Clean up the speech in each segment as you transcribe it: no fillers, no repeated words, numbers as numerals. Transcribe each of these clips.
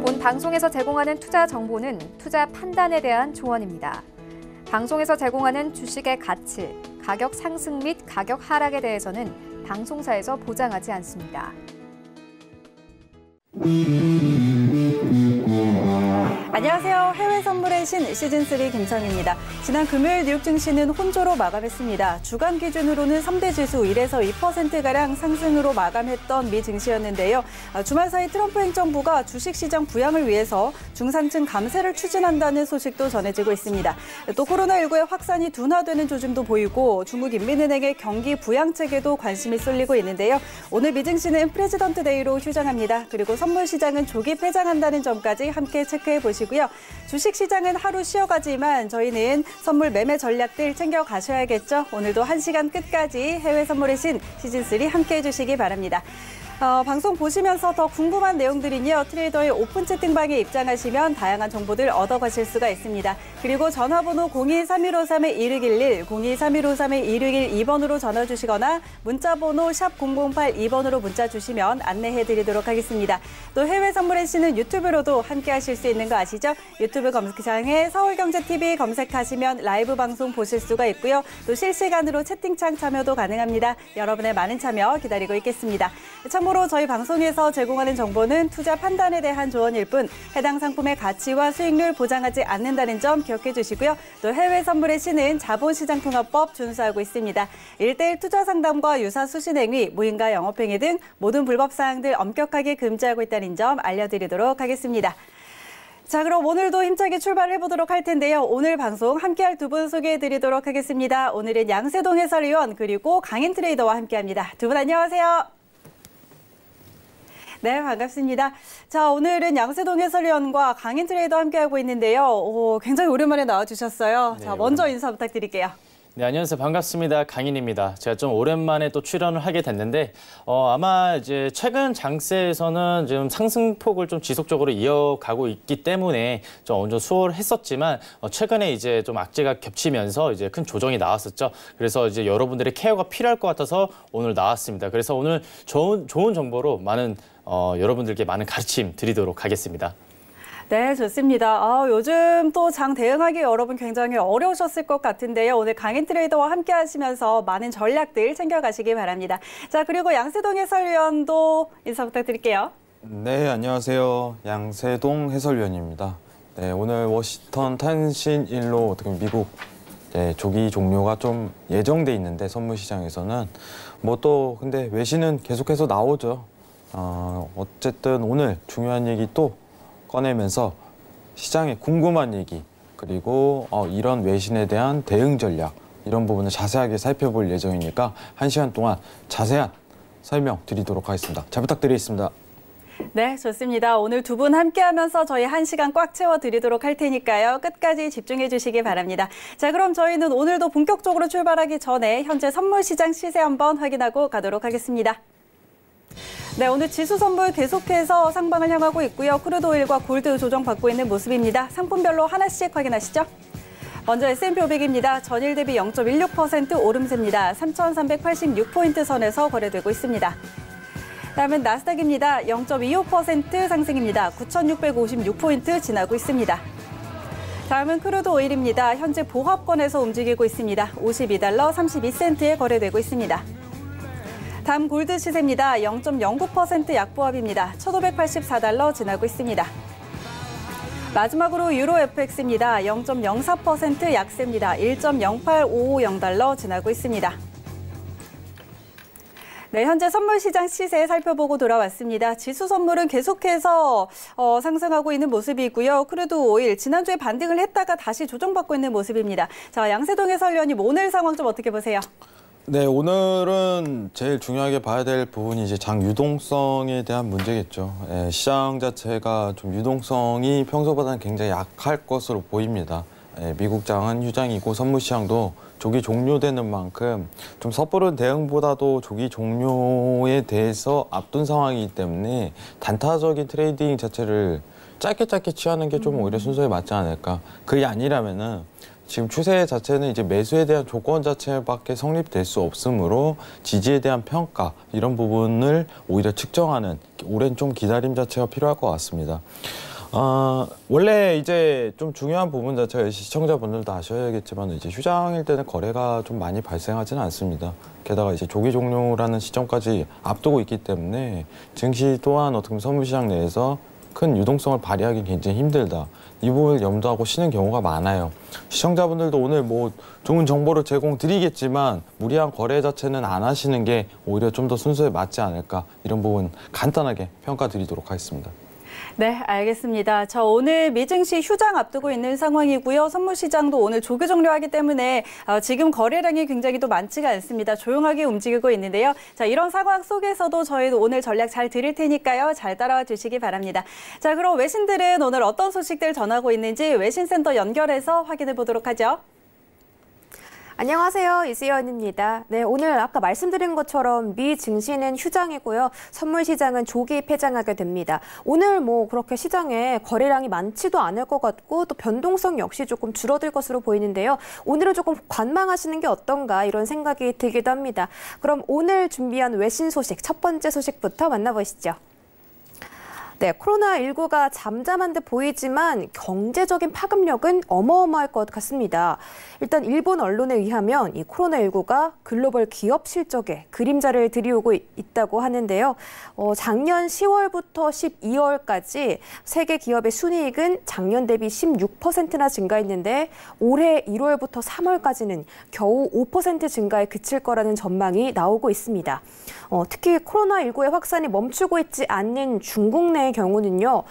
본 방송에서 제공하는 투자 정보는 투자 판단에 대한 조언입니다. 방송에서 제공하는 주식의 가치, 가격 상승 및 가격 하락에 대해서는 방송사에서 보장하지 않습니다. 안녕하세요. 해외 선물의 신 시즌3 김성희입니다. 지난 금요일 뉴욕 증시는 혼조로 마감했습니다. 주간 기준으로는 3대 지수 1에서 2%가량 상승으로 마감했던 미 증시였는데요. 주말 사이 트럼프 행정부가 주식시장 부양을 위해서 중산층 감세를 추진한다는 소식도 전해지고 있습니다. 또 코로나19의 확산이 둔화되는 조짐도 보이고 중국 인민은행의 경기 부양책에도 관심이 쏠리고 있는데요. 오늘 미 증시는 프레지던트 데이로 휴장합니다. 그리고 선물 시장은 조기 폐장한다는 점까지 함께 체크해 보시고요. 주식 시장은 하루 쉬어가지만 저희는 선물 매매 전략들 챙겨 가셔야겠죠. 오늘도 1시간 끝까지 해외 선물의 신 시즌3 함께 해주시기 바랍니다. 방송 보시면서 더 궁금한 내용들은요. 트레이더의 오픈 채팅방에 입장하시면 다양한 정보들 얻어가실 수가 있습니다. 그리고 전화번호 02-3153-1611, 02-3153-1612번으로 전화 주시거나 문자번호 샵 0082번으로 문자 주시면 안내해드리도록 하겠습니다. 또 해외 선물의 신은 유튜브로도 함께 하실 수 있는 거 아시죠? 유튜브 검색창에 서울경제TV 검색하시면 라이브 방송 보실 수가 있고요. 또 실시간으로 채팅창 참여도 가능합니다. 여러분의 많은 참여 기다리고 있겠습니다. 참고로 저희 방송에서 제공하는 정보는 투자 판단에 대한 조언일 뿐 해당 상품의 가치와 수익률 보장하지 않는다는 점 기억해 주시고요. 또 해외 선물의 신은 자본시장통합법 준수하고 있습니다. 1:1 투자 상담과 유사 수신행위, 무인가 영업행위 등 모든 불법 사항들 엄격하게 금지하고 있다는 점 알려드리도록 하겠습니다. 자, 그럼 오늘도 힘차게 출발을 해보도록 할 텐데요. 오늘 방송 함께할 두 분 소개해드리도록 하겠습니다. 오늘은 양세동 해설위원 그리고 강인 트레이더와 함께합니다. 두 분 안녕하세요. 네, 반갑습니다. 자, 오늘은 양세동 해설위원과 강인 트레이더 함께하고 있는데요. 굉장히 오랜만에 나와주셨어요. 네, 자, 먼저 인사 부탁드릴게요. 네, 안녕하세요. 반갑습니다. 강인입니다. 제가 좀 오랜만에 또 출연을 하게 됐는데, 아마 이제 최근 장세에서는 지금 상승폭을 좀 지속적으로 이어가고 있기 때문에 좀 어느 정도 수월했었지만, 최근에 이제 좀 악재가 겹치면서 이제 큰 조정이 나왔었죠. 그래서 이제 여러분들의 케어가 필요할 것 같아서 오늘 나왔습니다. 그래서 오늘 좋은 정보로 여러분들께 많은 가르침 드리도록 하겠습니다. 네, 좋습니다. 요즘 또 장 대응하기 여러분 굉장히 어려우셨을 것 같은데요. 오늘 강인 트레이더와 함께 하시면서 많은 전략들 챙겨가시기 바랍니다. 자, 그리고 양세동 해설위원도 인사 부탁드릴게요. 네, 안녕하세요. 양세동 해설위원입니다. 네, 오늘 워싱턴 탄신일로 어떻게 미국 조기 종료가 좀 예정돼 있는데 선물 시장에서는 또 근데 외신은 계속해서 나오죠. 어쨌든 오늘 중요한 얘기 또 꺼내면서 시장에 궁금한 얘기 그리고 이런 외신에 대한 대응 전략 이런 부분을 자세하게 살펴볼 예정이니까 1시간 동안 자세한 설명 드리도록 하겠습니다. 잘 부탁드리겠습니다. 네, 좋습니다. 오늘 두 분 함께하면서 저희 1시간 꽉 채워드리도록 할 테니까요. 끝까지 집중해 주시기 바랍니다. 자, 그럼 저희는 오늘도 본격적으로 출발하기 전에 현재 선물 시장 시세 한번 확인하고 가도록 하겠습니다. 네, 오늘 지수 선물 계속해서 상방을 향하고 있고요. 크루드 오일과 골드 조정받고 있는 모습입니다. 상품별로 하나씩 확인하시죠. 먼저 S&P 500입니다. 전일 대비 0.16% 오름세입니다. 3,386포인트 선에서 거래되고 있습니다. 다음은 나스닥입니다. 0.25% 상승입니다. 9,656포인트 지나고 있습니다. 다음은 크루드 오일입니다. 현재 보합권에서 움직이고 있습니다. 52달러 32센트에 거래되고 있습니다. 다음 골드 시세입니다. 0.09% 약보합입니다. 1,584달러 지나고 있습니다. 마지막으로 유로 FX입니다. 0.04% 약세입니다. 1.08550달러 지나고 있습니다. 네, 현재 선물 시장 시세 살펴보고 돌아왔습니다. 지수 선물은 계속해서 상승하고 있는 모습이고요. 크루드 오일 지난주에 반등을 했다가 다시 조정받고 있는 모습입니다. 자, 양세동 해설위원님 오늘 상황 좀 어떻게 보세요? 네, 오늘은 제일 중요하게 봐야 될 부분이 이제 장 유동성에 대한 문제겠죠. 시장 자체가 좀 유동성이 평소보다는 굉장히 약할 것으로 보입니다. 미국 장은 휴장이고 선물 시장도 조기 종료되는 만큼 좀 섣부른 대응보다도 조기 종료에 대해서 앞둔 상황이기 때문에 단타적인 트레이딩 자체를 짧게 취하는 게 좀 오히려 순서에 맞지 않을까. 그게 아니라면은 지금 추세 자체는 이제 매수에 대한 조건 자체밖에 성립될 수 없으므로 지지에 대한 평가 이런 부분을 오히려 측정하는 오랜 좀 기다림 자체가 필요할 것 같습니다. 원래 이제 좀 중요한 부분 자체가 시청자분들도 아셔야겠지만 이제 휴장일 때는 거래가 좀 많이 발생하지는 않습니다. 게다가 이제 조기 종료라는 시점까지 앞두고 있기 때문에 증시 또한 어떻게 보면 선물시장 내에서 큰 유동성을 발휘하기 굉장히 힘들다. 이 부분을 염두하고 쉬는 경우가 많아요. 시청자분들도 오늘 뭐 좋은 정보를 제공드리겠지만 무리한 거래 자체는 안 하시는 게 오히려 좀 더 순서에 맞지 않을까 이런 부분 간단하게 평가드리도록 하겠습니다. 네, 알겠습니다. 저 오늘 미증시 휴장 앞두고 있는 상황이고요. 선물시장도 오늘 조기 종료하기 때문에 지금 거래량이 굉장히 또 많지가 않습니다. 조용하게 움직이고 있는데요. 자, 이런 상황 속에서도 저희도 오늘 전략 잘 드릴 테니까요. 잘 따라와 주시기 바랍니다. 자, 그럼 외신들은 오늘 어떤 소식들 전하고 있는지 외신센터 연결해서 확인해 보도록 하죠. 안녕하세요. 이수연입니다. 네, 오늘 아까 말씀드린 것처럼 미 증시는 휴장이고요. 선물 시장은 조기 폐장하게 됩니다. 오늘 뭐 그렇게 시장에 거래량이 많지도 않을 것 같고 또 변동성 역시 조금 줄어들 것으로 보이는데요. 오늘은 조금 관망하시는 게 어떤가 이런 생각이 들기도 합니다. 그럼 오늘 준비한 외신 소식 첫 번째 소식부터 만나보시죠. 네, 코로나19가 잠잠한 듯 보이지만 경제적인 파급력은 어마어마할 것 같습니다. 일단 일본 언론에 의하면 이 코로나19가 글로벌 기업 실적에 그림자를 들이오고 있다고 하는데요. 작년 10월부터 12월까지 세계 기업의 순이익은 작년 대비 16%나 증가했는데 올해 1월부터 3월까지는 겨우 5% 증가에 그칠 거라는 전망이 나오고 있습니다. 특히 코로나19의 확산이 멈추고 있지 않는 중국 내 경우는요,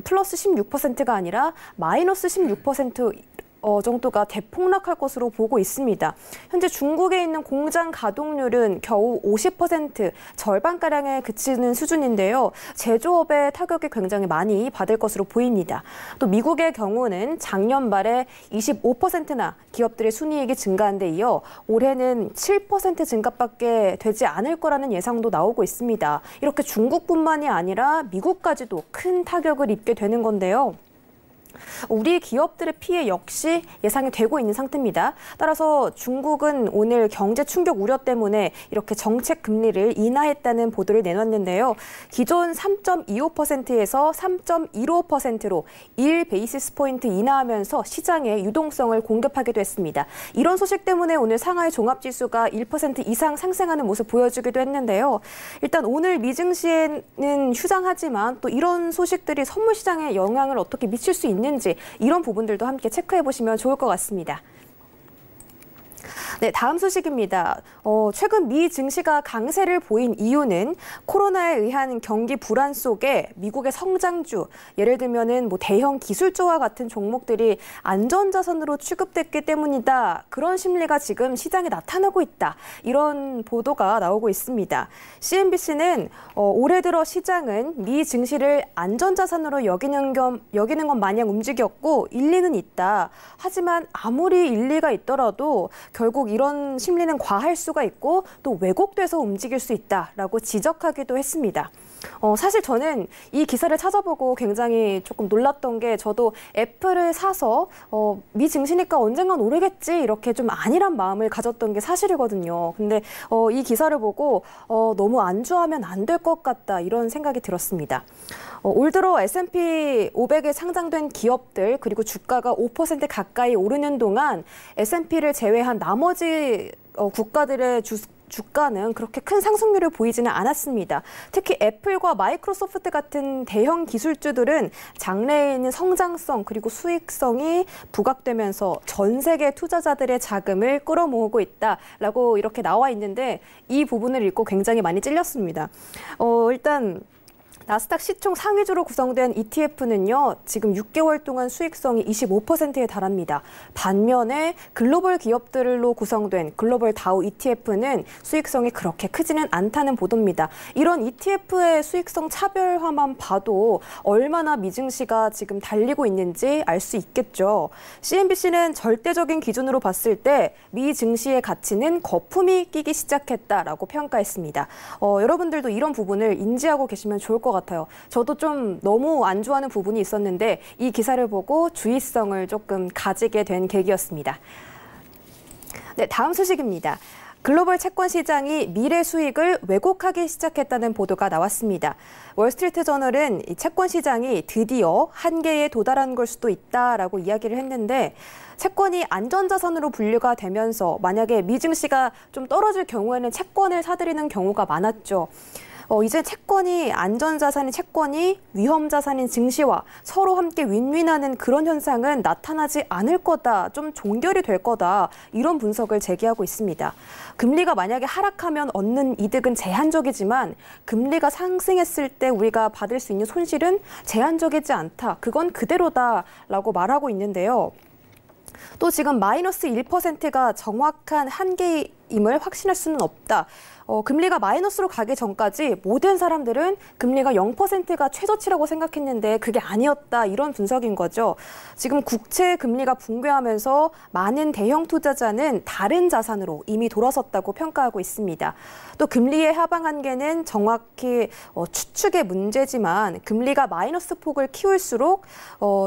플러스 16%가 아니라 마이너스 16% 정도가 대폭락할 것으로 보고 있습니다. 현재 중국에 있는 공장 가동률은 겨우 50% 절반가량에 그치는 수준인데요. 제조업의 타격이 굉장히 많이 받을 것으로 보입니다. 또 미국의 경우는 작년 말에 25%나 기업들의 순이익이 증가한 데 이어 올해는 7% 증가밖에 되지 않을 거라는 예상도 나오고 있습니다. 이렇게 중국뿐만이 아니라 미국까지도 큰 타격을 입게 되는 건데요. 우리 기업들의 피해 역시 예상이 되고 있는 상태입니다. 따라서 중국은 오늘 경제 충격 우려 때문에 이렇게 정책 금리를 인하했다는 보도를 내놨는데요. 기존 3.25%에서 3.15%로 1베이시스 포인트 인하하면서 시장의 유동성을 공급하기도 했습니다. 이런 소식 때문에 오늘 상하이 종합지수가 1% 이상 상승하는 모습 보여주기도 했는데요. 일단 오늘 미증시에는 휴장하지만 또 이런 소식들이 선물 시장에 영향을 어떻게 미칠 수 있는지 이런 부분들도 함께 체크해 보시면 좋을 것 같습니다. 네, 다음 소식입니다. 최근 미 증시가 강세를 보인 이유는 코로나에 의한 경기 불안 속에 미국의 성장주, 예를 들면은 뭐 대형 기술주와 같은 종목들이 안전자산으로 취급됐기 때문이다. 그런 심리가 지금 시장에 나타나고 있다. 이런 보도가 나오고 있습니다. CNBC는 올해 들어 시장은 미 증시를 안전자산으로 여기는 것 마냥 움직였고 일리는 있다. 하지만 아무리 일리가 있더라도 결국 이런 심리는 과할 수가 있고 또 왜곡돼서 움직일 수 있다라고 지적하기도 했습니다. 사실 저는 이 기사를 찾아보고 굉장히 조금 놀랐던 게 저도 애플을 사서 미 증시니까 언젠간 오르겠지 이렇게 좀 안일한 마음을 가졌던 게 사실이거든요. 근데 이 기사를 보고 너무 안주하면 안 될 것 같다 이런 생각이 들었습니다. 올 들어 S&P 500에 상장된 기업들 그리고 주가가 5% 가까이 오르는 동안 S&P를 제외한 나머지 국가들의 주가는 그렇게 큰 상승률을 보이지는 않았습니다. 특히 애플과 마이크로소프트 같은 대형 기술주들은 장래에 있는 성장성 그리고 수익성이 부각되면서 전 세계 투자자들의 자금을 끌어모으고 있다라고 이렇게 나와 있는데 이 부분을 읽고 굉장히 많이 찔렸습니다. 일단 나스닥 시총 상위주로 구성된 ETF는요, 지금 6개월 동안 수익성이 25%에 달합니다. 반면에 글로벌 기업들로 구성된 글로벌 다우 ETF는 수익성이 그렇게 크지는 않다는 보도입니다. 이런 ETF의 수익성 차별화만 봐도 얼마나 미증시가 지금 달리고 있는지 알 수 있겠죠. CNBC는 절대적인 기준으로 봤을 때 미 증시의 가치는 거품이 끼기 시작했다라고 평가했습니다. 여러분들도 이런 부분을 인지하고 계시면 좋을 것 같아요. 저도 좀 너무 안 좋아하는 부분이 있었는데 이 기사를 보고 주의성을 조금 가지게 된 계기였습니다. 네, 다음 소식입니다. 글로벌 채권 시장이 미래 수익을 왜곡하기 시작했다는 보도가 나왔습니다. 월스트리트 저널은 이 채권 시장이 드디어 한계에 도달한 걸 수도 있다라고 이야기를 했는데 채권이 안전자산으로 분류가 되면서 만약에 미증시가 좀 떨어질 경우에는 채권을 사들이는 경우가 많았죠. 이제 안전자산인 채권이 위험자산인 증시와 서로 함께 윈윈하는 그런 현상은 나타나지 않을 거다, 좀 종결이 될 거다, 이런 분석을 제기하고 있습니다. 금리가 만약에 하락하면 얻는 이득은 제한적이지만 금리가 상승했을 때 우리가 받을 수 있는 손실은 제한적이지 않다, 그건 그대로다라고 말하고 있는데요. 또 지금 마이너스 1%가 정확한 한계임을 확신할 수는 없다. 금리가 마이너스로 가기 전까지 모든 사람들은 금리가 0%가 최저치라고 생각했는데 그게 아니었다, 이런 분석인 거죠. 지금 국채 금리가 붕괴하면서 많은 대형 투자자는 다른 자산으로 이미 돌아섰다고 평가하고 있습니다. 또 금리의 하방 한계는 정확히 추측의 문제지만 금리가 마이너스 폭을 키울수록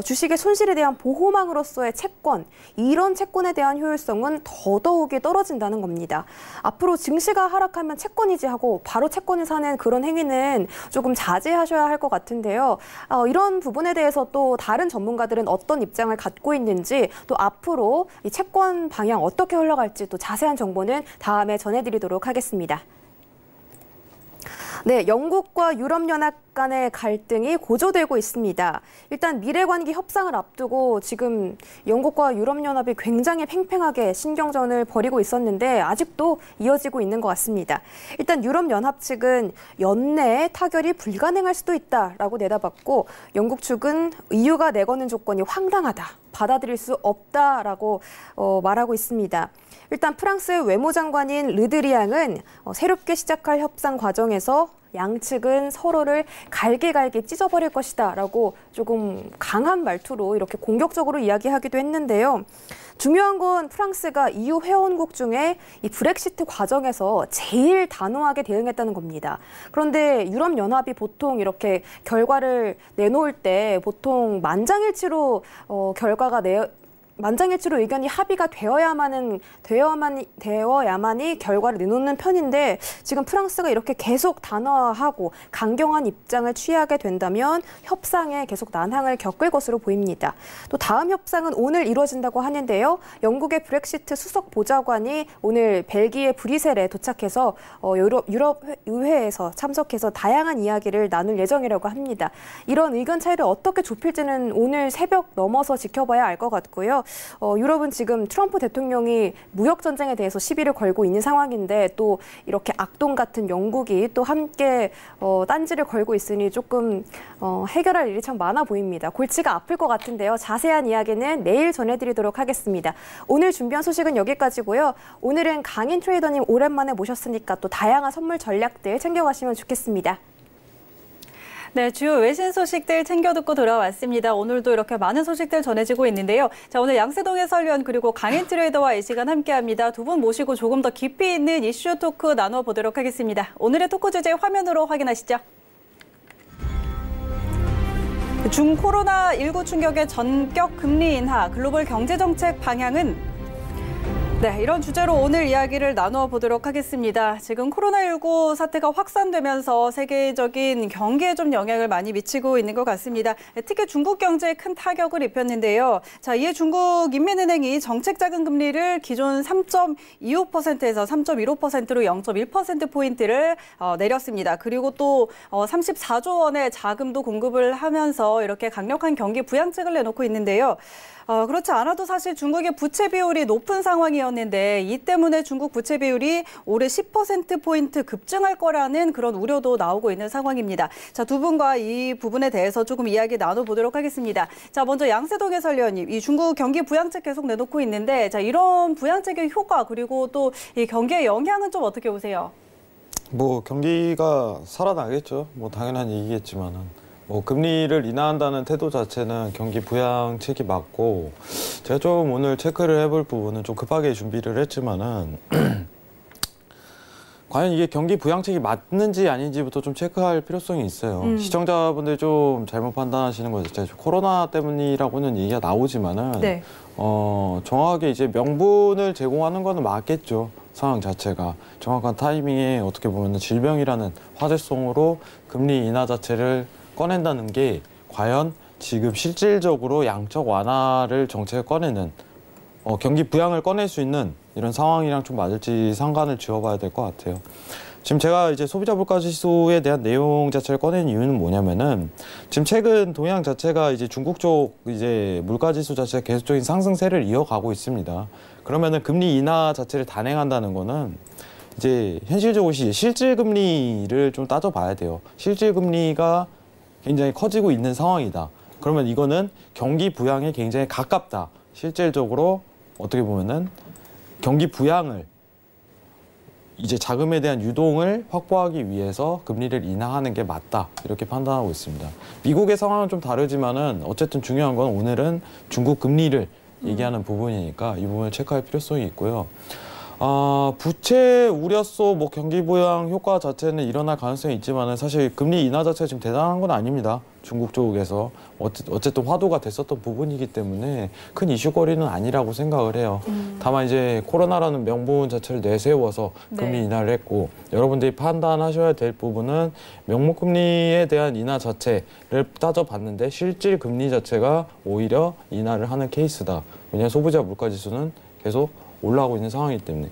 주식의 손실에 대한 보호망으로서의 채권, 이런 채권에 대한 효율성은 더더욱이 떨어진다는 겁니다. 앞으로 증시가 하락하면 채권이지 하고 바로 채권을 사는 그런 행위는 조금 자제하셔야 할 것 같은데요. 이런 부분에 대해서 또 다른 전문가들은 어떤 입장을 갖고 있는지, 또 앞으로 이 채권 방향 어떻게 흘러갈지 또 자세한 정보는 다음에 전해드리도록 하겠습니다. 네, 영국과 유럽연합 간의 갈등이 고조되고 있습니다. 일단 미래관계 협상을 앞두고 지금 영국과 유럽연합이 굉장히 팽팽하게 신경전을 벌이고 있었는데 아직도 이어지고 있는 것 같습니다. 일단 유럽연합 측은 연내에 타결이 불가능할 수도 있다라고 내다봤고, 영국 측은 EU가 내거는 조건이 황당하다, 받아들일 수 없다라고 말하고 있습니다. 일단 프랑스의 외무장관인 르드리앙은 새롭게 시작할 협상 과정에서 양측은 서로를 갈기갈기 찢어버릴 것이다 라고 조금 강한 말투로 이렇게 공격적으로 이야기하기도 했는데요. 중요한 건 프랑스가 EU 회원국 중에 이 브렉시트 과정에서 제일 단호하게 대응했다는 겁니다. 그런데 유럽연합이 보통 이렇게 결과를 내놓을 때 보통 만장일치로 만장일치로 의견이 합의가 되어야만이 결과를 내놓는 편인데, 지금 프랑스가 이렇게 계속 단호하고 강경한 입장을 취하게 된다면 협상에 계속 난항을 겪을 것으로 보입니다. 또 다음 협상은 오늘 이루어진다고 하는데요. 영국의 브렉시트 수석 보좌관이 오늘 벨기에 브뤼셀에 도착해서 유럽 의회에서 참석해서 다양한 이야기를 나눌 예정이라고 합니다. 이런 의견 차이를 어떻게 좁힐지는 오늘 새벽 넘어서 지켜봐야 알 것 같고요. 유럽은 지금 트럼프 대통령이 무역 전쟁에 대해서 시비를 걸고 있는 상황인데, 또 이렇게 악동 같은 영국이 또 함께 딴지를 걸고 있으니 조금 해결할 일이 참 많아 보입니다. 골치가 아플 것 같은데요. 자세한 이야기는 내일 전해드리도록 하겠습니다. 오늘 준비한 소식은 여기까지고요. 오늘은 강인 트레이더님 오랜만에 모셨으니까 또 다양한 선물 전략들 챙겨가시면 좋겠습니다. 네, 주요 외신 소식들 챙겨 듣고 돌아왔습니다. 오늘도 이렇게 많은 소식들 전해지고 있는데요. 자, 오늘 양세동 해설위원 그리고 강인 트레이더와 이 시간 함께합니다. 두 분 모시고 조금 더 깊이 있는 이슈 토크 나눠보도록 하겠습니다. 오늘의 토크 주제 화면으로 확인하시죠. 중코로나19 충격의 전격 금리 인하, 글로벌 경제정책 방향은? 네, 이런 주제로 오늘 이야기를 나누어 보도록 하겠습니다. 지금 코로나19 사태가 확산되면서 세계적인 경기에 좀 영향을 많이 미치고 있는 것 같습니다. 특히 중국 경제에 큰 타격을 입혔는데요. 자, 이에 중국 인민은행이 정책자금 금리를 기존 3.25%에서 3.15%로 0.1%포인트를 내렸습니다. 그리고 또 34조 원의 자금도 공급을 하면서 이렇게 강력한 경기 부양책을 내놓고 있는데요. 그렇지 않아도 사실 중국의 부채 비율이 높은 상황이었는데, 이 때문에 중국 부채 비율이 올해 10%포인트 급증할 거라는 그런 우려도 나오고 있는 상황입니다. 자, 두 분과 이 부분에 대해서 조금 이야기 나눠보도록 하겠습니다. 자, 먼저 양세동 해설위원님, 이 중국 경기 부양책 계속 내놓고 있는데, 자, 이런 부양책의 효과 그리고 또 이 경기의 영향은 좀 어떻게 보세요? 뭐 경기가 살아나겠죠. 뭐 당연한 얘기겠지만은. 금리를 인하한다는 태도 자체는 경기 부양책이 맞고, 제가 좀 오늘 체크를 해볼 부분은 좀 급하게 준비를 했지만은 과연 이게 경기 부양책이 맞는지 아닌지부터 좀 체크할 필요성이 있어요. 시청자분들 좀 잘못 판단하시는 거 있죠. 코로나 때문이라고는 얘기가 나오지만은 네. 정확하게 이제 명분을 제공하는 거는 맞겠죠. 상황 자체가 정확한 타이밍에 어떻게 보면 질병이라는 화제성으로 금리 인하 자체를 꺼낸다는 게 과연 지금 실질적으로 양적 완화를 정책을 꺼내는 경기 부양을 꺼낼 수 있는 이런 상황이랑 좀 맞을지 상관을 지어봐야 될 것 같아요. 지금 제가 이제 소비자 물가 지수에 대한 내용 자체를 꺼낸 이유는 뭐냐면은 지금 최근 동향 자체가 이제 중국 쪽 이제 물가 지수 자체가 계속적인 상승세를 이어가고 있습니다. 그러면은 금리 인하 자체를 단행한다는 거는 이제 현실적으로 실질 금리를 좀 따져봐야 돼요. 실질 금리가 굉장히 커지고 있는 상황이다. 그러면 이거는 경기 부양에 굉장히 가깝다. 실질적으로 어떻게 보면은 경기 부양을 이제 자금에 대한 유동을 확보하기 위해서 금리를 인하하는 게 맞다. 이렇게 판단하고 있습니다. 미국의 상황은 좀 다르지만은 어쨌든 중요한 건 오늘은 중국 금리를 얘기하는 부분이니까 이 부분을 체크할 필요성이 있고요. 부채 우려서 뭐 경기 부양 효과 자체는 일어날 가능성이 있지만은 사실 금리 인하 자체가 지금 대단한 건 아닙니다. 중국 쪽에서 어쨌든 화두가 됐었던 부분이기 때문에 큰 이슈거리는 아니라고 생각을 해요. 다만 이제 코로나라는 명분 자체를 내세워서 금리 인하를 했고 여러분들이 판단하셔야 될 부분은 명목금리에 대한 인하 자체를 따져봤는데 실질 금리 자체가 오히려 인하를 하는 케이스다. 왜냐하면 소비자 물가지수는 계속 올라가고 있는 상황이기 때문에.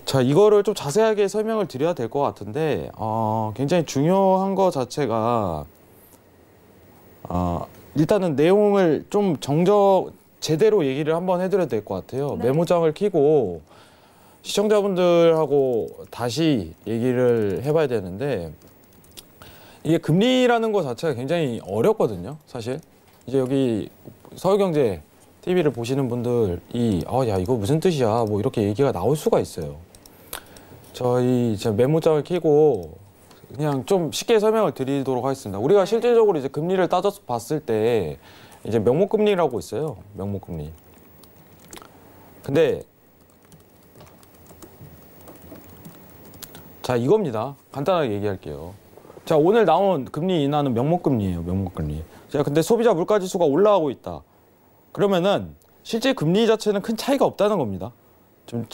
자, 이거를 좀 자세하게 설명을 드려야 될 것 같은데 굉장히 중요한 거 자체가 일단은 내용을 좀 제대로 얘기를 한번 해드려야 될 것 같아요. 네. 메모장을 켜고 시청자분들하고 다시 얘기를 해봐야 되는데 이게 금리라는 거 자체가 굉장히 어렵거든요. 사실 이제 여기 서울경제 TV를 보시는 분들이 야 이거 무슨 뜻이야 뭐 이렇게 얘기가 나올 수가 있어요. 제 메모장을 켜고 그냥 좀 쉽게 설명을 드리도록 하겠습니다. 우리가 실질적으로 이제 금리를 따져서 봤을 때 이제 명목금리라고 있어요. 명목금리. 근데 자 이겁니다. 간단하게 얘기할게요. 자 오늘 나온 금리 인하는 명목금리예요. 명목금리. 자 근데 소비자 물가지수가 올라가고 있다. 그러면은 실제 금리 자체는 큰 차이가 없다는 겁니다. 좀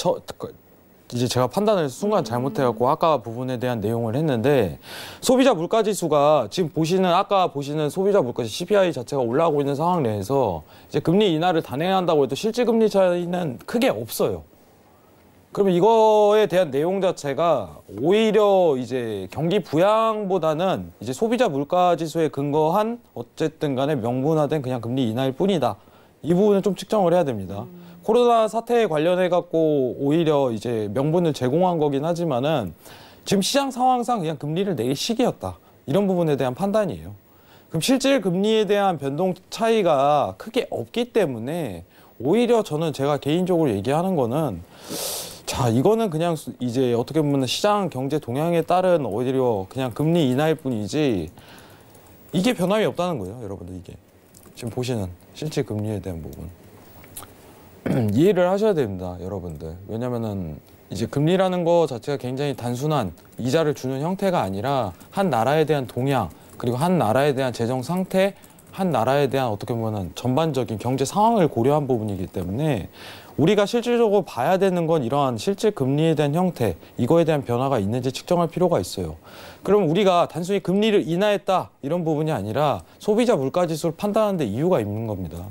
이제 제가 판단을 순간 잘못해갖고 아까 부분에 대한 내용을 했는데 소비자 물가지수가 지금 아까 보시는 소비자 물가지수 CPI 자체가 올라가고 있는 상황 내에서 이제 금리 인하를 단행한다고 해도 실질 금리 차이는 크게 없어요. 그러면 이거에 대한 내용 자체가 오히려 이제 경기 부양보다는 이제 소비자 물가지수에 근거한 어쨌든 간에 명분화된 그냥 금리 인하일 뿐이다. 이 부분은 좀 측정을 해야 됩니다. 코로나 사태에 관련해 갖고 오히려 이제 명분을 제공한 거긴 하지만은 지금 시장 상황상 그냥 금리를 내릴 시기였다. 이런 부분에 대한 판단이에요. 그럼 실질 금리에 대한 변동 차이가 크게 없기 때문에 오히려 저는 제가 개인적으로 얘기하는 거는 자, 이거는 그냥 이제 어떻게 보면 시장 경제 동향에 따른 오히려 그냥 금리 인하일 뿐이지 이게 변함이 없다는 거예요, 여러분들 이게. 지금 보시는 실질 금리에 대한 부분. 이해를 하셔야 됩니다, 여러분들. 왜냐면은 이제 금리라는 거 자체가 굉장히 단순한 이자를 주는 형태가 아니라 한 나라에 대한 동향, 그리고 한 나라에 대한 재정 상태, 한 나라에 대한 어떻게 보면 전반적인 경제 상황을 고려한 부분이기 때문에 우리가 실질적으로 봐야 되는 건 이러한 실질 금리에 대한 형태, 이거에 대한 변화가 있는지 측정할 필요가 있어요. 그럼 우리가 단순히 금리를 인하했다 이런 부분이 아니라 소비자 물가지수를 판단하는 데 이유가 있는 겁니다.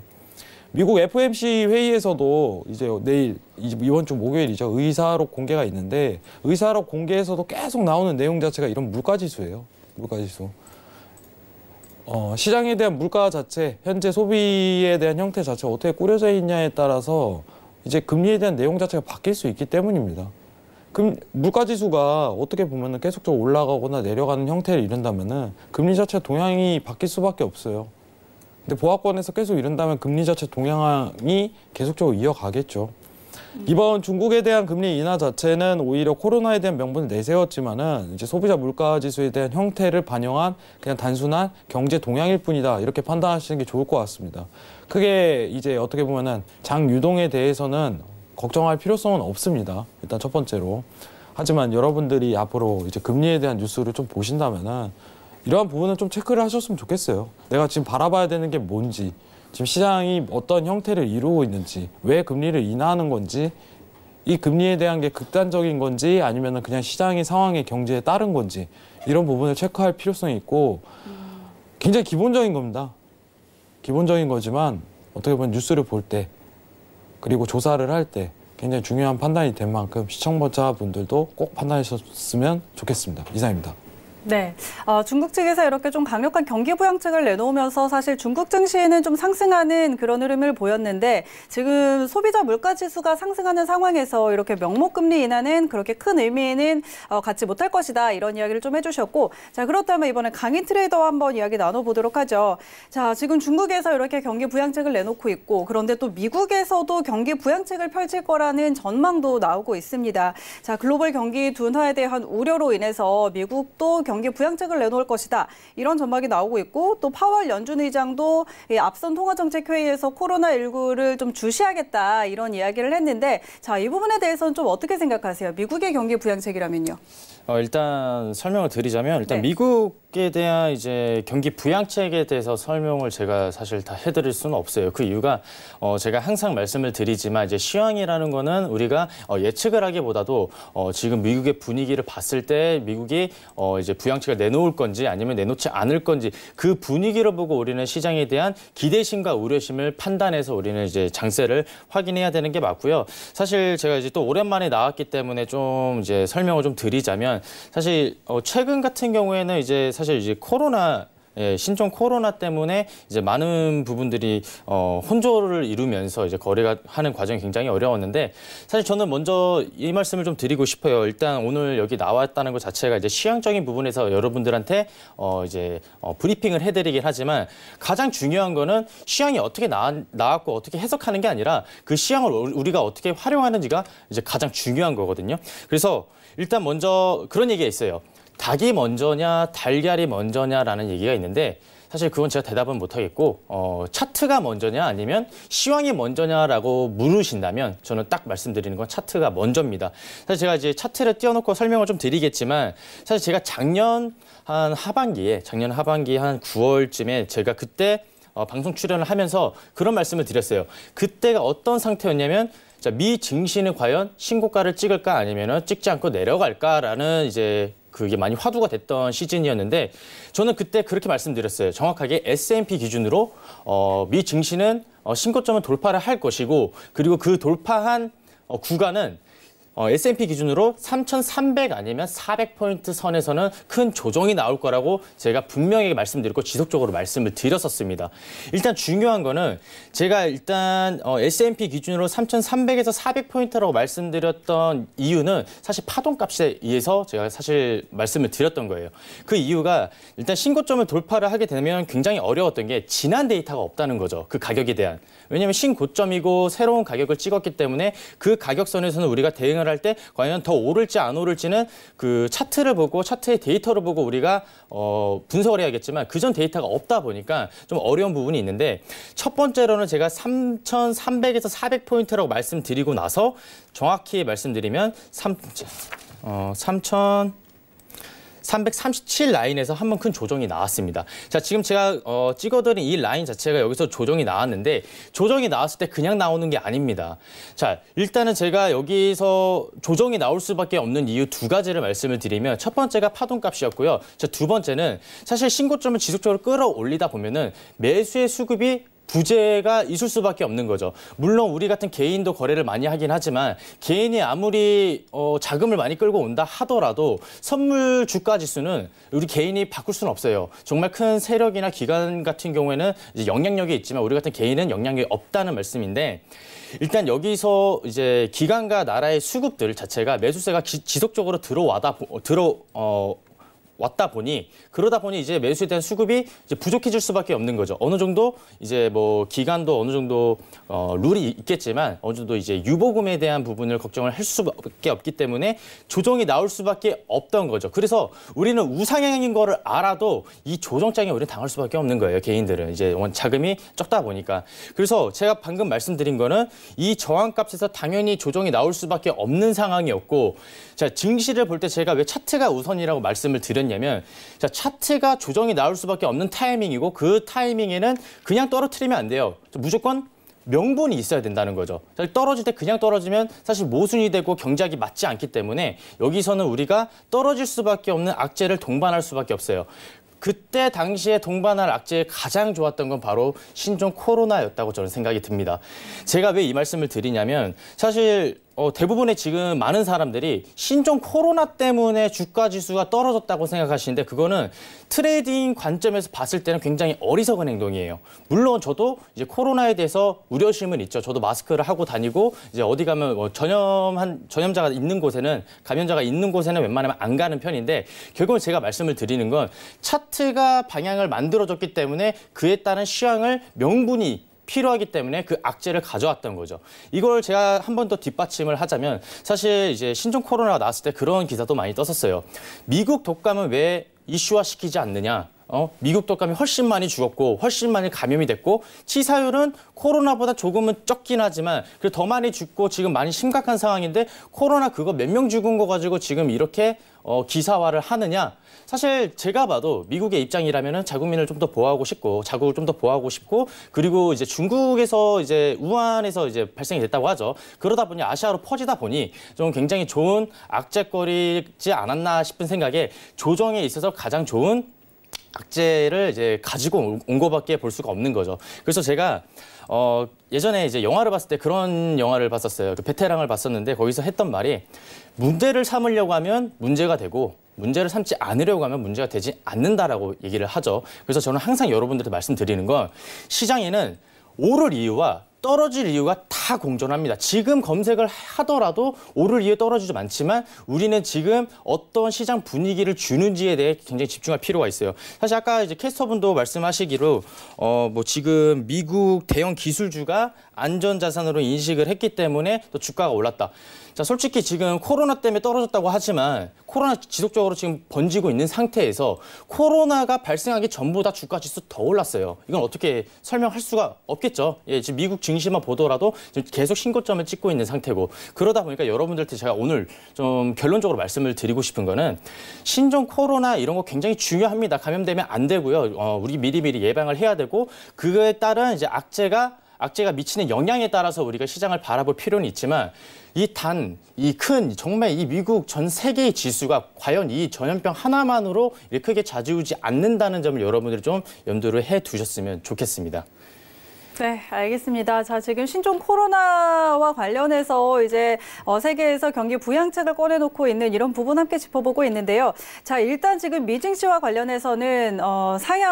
미국 FOMC 회의에서도 이제 내일 이번 주 목요일이죠. 의사록 공개가 있는데 의사록 공개에서도 계속 나오는 내용 자체가 이런 물가지수예요. 물가지수. 시장에 대한 물가 자체, 현재 소비에 대한 형태 자체가 어떻게 꾸려져 있냐에 따라서 이제 금리에 대한 내용 자체가 바뀔 수 있기 때문입니다. 물가지수가 어떻게 보면은 계속적으로 올라가거나 내려가는 형태를 이룬다면은 금리 자체 동향이 바뀔 수밖에 없어요. 근데 보합권에서 계속 이른다면 금리 자체 동향이 계속적으로 이어가겠죠. 이번 중국에 대한 금리 인하 자체는 오히려 코로나에 대한 명분을 내세웠지만은 이제 소비자 물가 지수에 대한 형태를 반영한 그냥 단순한 경제 동향일 뿐이다. 이렇게 판단하시는 게 좋을 것 같습니다. 크게 이제 어떻게 보면은 장 유동에 대해서는 걱정할 필요성은 없습니다. 일단 첫 번째로. 하지만 여러분들이 앞으로 이제 금리에 대한 뉴스를 좀 보신다면은 이러한 부분은 좀 체크를 하셨으면 좋겠어요. 내가 지금 바라봐야 되는 게 뭔지, 지금 시장이 어떤 형태를 이루고 있는지, 왜 금리를 인하하는 건지, 이 금리에 대한 게 극단적인 건지 아니면은 그냥 시장의 상황의 경제에 따른 건지 이런 부분을 체크할 필요성이 있고 굉장히 기본적인 겁니다. 기본적인 거지만 어떻게 보면 뉴스를 볼 때 그리고 조사를 할 때 굉장히 중요한 판단이 된 만큼 시청자분들도 꼭 판단하셨으면 좋겠습니다. 이상입니다. 네, 중국 측에서 이렇게 좀 강력한 경기 부양책을 내놓으면서 사실 중국 증시에는 좀 상승하는 그런 흐름을 보였는데 지금 소비자 물가 지수가 상승하는 상황에서 이렇게 명목 금리 인하는 그렇게 큰 의미는 갖지 못할 것이다 이런 이야기를 좀 해주셨고 자 그렇다면 이번에 강인 트레이더와 한번 이야기 나눠보도록 하죠. 자 지금 중국에서 이렇게 경기 부양책을 내놓고 있고 그런데 또 미국에서도 경기 부양책을 펼칠 거라는 전망도 나오고 있습니다. 자 글로벌 경기 둔화에 대한 우려로 인해서 미국도 경기 부양책을 내놓을 것이다. 이런 전망이 나오고 있고 또 파월 연준 의장도 앞선 통화정책회의에서 코로나19를 좀 주시하겠다 이런 이야기를 했는데 자, 이 부분에 대해서는 좀 어떻게 생각하세요? 미국의 경기 부양책이라면요? 일단 설명을 드리자면 일단 네. 미국에 대한 이제 경기 부양책에 대해서 설명을 제가 사실 다 해드릴 수는 없어요. 그 이유가 제가 항상 말씀을 드리지만 이제 시황이라는 거는 우리가 예측을 하기보다도 지금 미국의 분위기를 봤을 때 미국이 이제 부양책을 내놓을 건지 아니면 내놓지 않을 건지 그 분위기를 보고 우리는 시장에 대한 기대심과 우려심을 판단해서 우리는 이제 장세를 확인해야 되는 게 맞고요. 사실 제가 이제 또 오랜만에 나왔기 때문에 좀 이제 설명을 좀 드리자면 사실 최근 같은 경우에는 이제 사실 이제 신종 코로나 때문에 이제 많은 부분들이 혼조를 이루면서 이제 거래가 하는 과정이 굉장히 어려웠는데 사실 저는 먼저 이 말씀을 좀 드리고 싶어요. 일단 오늘 여기 나왔다는 것 자체가 이제 시황적인 부분에서 여러분들한테 이제 브리핑을 해드리긴 하지만 가장 중요한 거는 시황이 어떻게 나왔고 어떻게 해석하는 게 아니라 그 시황을 우리가 어떻게 활용하는지가 이제 가장 중요한 거거든요. 그래서 일단 먼저 그런 얘기가 있어요. 닭이 먼저냐 달걀이 먼저냐라는 얘기가 있는데 사실 그건 제가 대답은 못하겠고 차트가 먼저냐 아니면 시황이 먼저냐라고 물으신다면 저는 딱 말씀드리는 건 차트가 먼저입니다. 사실 제가 이제 차트를 띄워놓고 설명을 좀 드리겠지만 사실 제가 작년 하반기 한 9월쯤에 제가 그때 방송 출연을 하면서 그런 말씀을 드렸어요. 그때가 어떤 상태였냐면 자, 미 증시는 과연 신고가를 찍을까 아니면 찍지 않고 내려갈까라는 이제 그게 많이 화두가 됐던 시즌이었는데 저는 그때 그렇게 말씀드렸어요. 정확하게 S&P 기준으로 미 증시는 신고점을 돌파를 할 것이고 그리고 그 돌파한 구간은 S&P 기준으로 3,300 아니면 400포인트 선에서는 큰 조정이 나올 거라고 제가 분명히 말씀드렸고 지속적으로 말씀을 드렸었습니다. 일단 중요한 거는 제가 일단 S&P 기준으로 3,300에서 400포인트라고 말씀드렸던 이유는 사실 파동값에 의해서 제가 사실 말씀을 드렸던 거예요. 그 이유가 일단 신고점을 돌파를 하게 되면 굉장히 어려웠던 게 지난 데이터가 없다는 거죠. 그 가격에 대한. 왜냐하면 신고점이고 새로운 가격을 찍었기 때문에 그 가격선에서는 우리가 대응을 할 때 과연 더 오를지 안 오를지는 그 차트를 보고 차트의 데이터를 보고 우리가 분석을 해야겠지만 그전 데이터가 없다 보니까 좀 어려운 부분이 있는데 첫 번째로는 제가 3,300에서 400포인트라고 말씀드리고 나서 정확히 말씀드리면 3,337 라인에서 한번 큰 조정이 나왔습니다. 자, 지금 제가 찍어드린 이 라인 자체가 여기서 조정이 나왔는데 조정이 나왔을 때 그냥 나오는 게 아닙니다. 자, 일단은 제가 여기서 조정이 나올 수밖에 없는 이유 두 가지를 말씀을 드리면 첫 번째가 파동값이었고요. 자, 두 번째는 사실 신고점을 지속적으로 끌어올리다 보면은 매수의 수급이 부재가 있을 수밖에 없는 거죠. 물론 우리 같은 개인도 거래를 많이 하긴 하지만 개인이 아무리 자금을 많이 끌고 온다 하더라도 선물 주가 지수는 우리 개인이 바꿀 수는 없어요. 정말 큰 세력이나 기관 같은 경우에는 이제 영향력이 있지만 우리 같은 개인은 영향력이 없다는 말씀인데 일단 여기서 이제 기관과 나라의 수급들 자체가 매수세가 지속적으로 왔다 보니 그러다 보니 이제 매수에 대한 수급이 이제 부족해질 수밖에 없는 거죠. 어느 정도 이제 뭐 기간도 어느 정도 룰이 있겠지만 어느 정도 이제 유보금에 대한 부분을 걱정을 할 수밖에 없기 때문에 조정이 나올 수밖에 없던 거죠. 그래서 우리는 우상향인 거를 알아도 이 조정장에 우리는 당할 수밖에 없는 거예요. 개인들은 이제 자금이 적다 보니까. 그래서 제가 방금 말씀드린 거는 이 저항값에서 당연히 조정이 나올 수밖에 없는 상황이었고, 자, 증시를 볼 때 제가 왜 차트가 우선이라고 말씀을 드렸냐면, 자, 차트가 조정이 나올 수밖에 없는 타이밍이고 그 타이밍에는 그냥 떨어뜨리면 안 돼요. 무조건 명분이 있어야 된다는 거죠. 떨어질 때 그냥 떨어지면 사실 모순이 되고 경제학이 맞지 않기 때문에 여기서는 우리가 떨어질 수밖에 없는 악재를 동반할 수밖에 없어요. 그때 당시에 동반할 악재에 가장 좋았던 건 바로 신종 코로나였다고 저는 생각이 듭니다. 제가 왜 이 말씀을 드리냐면 사실 대부분의 지금 많은 사람들이 신종 코로나 때문에 주가 지수가 떨어졌다고 생각하시는데 그거는 트레이딩 관점에서 봤을 때는 굉장히 어리석은 행동이에요. 물론 저도 이제 코로나에 대해서 우려심은 있죠. 저도 마스크를 하고 다니고 이제 어디 가면 뭐 전염자가 있는 곳에는 감염자가 있는 곳에는 웬만하면 안 가는 편인데 결국은 제가 말씀을 드리는 건 차트가 방향을 만들어줬기 때문에 그에 따른 시황을 명분이 필요하기 때문에 그 악재를 가져왔던 거죠. 이걸 제가 한 번 더 뒷받침을 하자면 사실 이제 신종 코로나가 나왔을 때 그런 기사도 많이 떴었어요. 미국 독감은 왜 이슈화시키지 않느냐. 미국 독감이 훨씬 많이 죽었고 훨씬 많이 감염이 됐고 치사율은 코로나보다 조금은 적긴 하지만 그래도 더 많이 죽고 지금 많이 심각한 상황인데 코로나 그거 몇 명 죽은 거 가지고 지금 이렇게 기사화를 하느냐. 사실 제가 봐도 미국의 입장이라면은 자국민을 좀 더 보호하고 싶고 자국을 좀 더 보호하고 싶고 그리고 이제 중국에서 이제 우한에서 이제 발생이 됐다고 하죠. 그러다 보니 아시아로 퍼지다 보니 좀 굉장히 좋은 악재거리지 않았나 싶은 생각에 조정에 있어서 가장 좋은 악재를 이제 가지고 온 거밖에 볼 수가 없는 거죠. 그래서 제가 예전에 이제 영화를 봤을 때 그런 영화를 봤었어요. 그 베테랑을 봤었는데 거기서 했던 말이 문제를 삼으려고 하면 문제가 되고 문제를 삼지 않으려고 하면 문제가 되지 않는다라고 얘기를 하죠. 그래서 저는 항상 여러분들한테 말씀드리는 건 시장에는 오를 이유와 떨어질 이유가 다 공존합니다. 지금 검색을 하더라도 오를 이유 떨어지지 않지만 우리는 지금 어떤 시장 분위기를 주는지에 대해 굉장히 집중할 필요가 있어요. 사실 아까 이제 캐스터분도 말씀하시기로 뭐 지금 미국 대형 기술주가 안전자산으로 인식을 했기 때문에 또 주가가 올랐다. 자, 솔직히 지금 코로나 때문에 떨어졌다고 하지만 코로나 지속적으로 지금 번지고 있는 상태에서 코로나가 발생하기 전보다 주가 지수 더 올랐어요. 이건 어떻게 설명할 수가 없겠죠. 예, 지금 미국 증시만 보더라도 지금 계속 신고점을 찍고 있는 상태고 그러다 보니까 여러분들한테 제가 오늘 좀 결론적으로 말씀을 드리고 싶은 거는 신종 코로나 이런 거 굉장히 중요합니다. 감염되면 안 되고요. 우리 미리미리 예방을 해야 되고 그거에 따른 이제 악재가 미치는 영향에 따라서 우리가 시장을 바라볼 필요는 있지만 이 큰 정말 이 미국 전 세계의 지수가 과연 이 전염병 하나만으로 이렇게 크게 좌지우지 않는다는 점을 여러분들이 좀 염두를 해 두셨으면 좋겠습니다. 네, 알겠습니다. 자, 지금 신종 코로나와 관련해서 이제 세계에서 경기 부양책을 꺼내놓고 있는 이런 부분 함께 짚어보고 있는데요. 자, 일단 지금 미증시와 관련해서는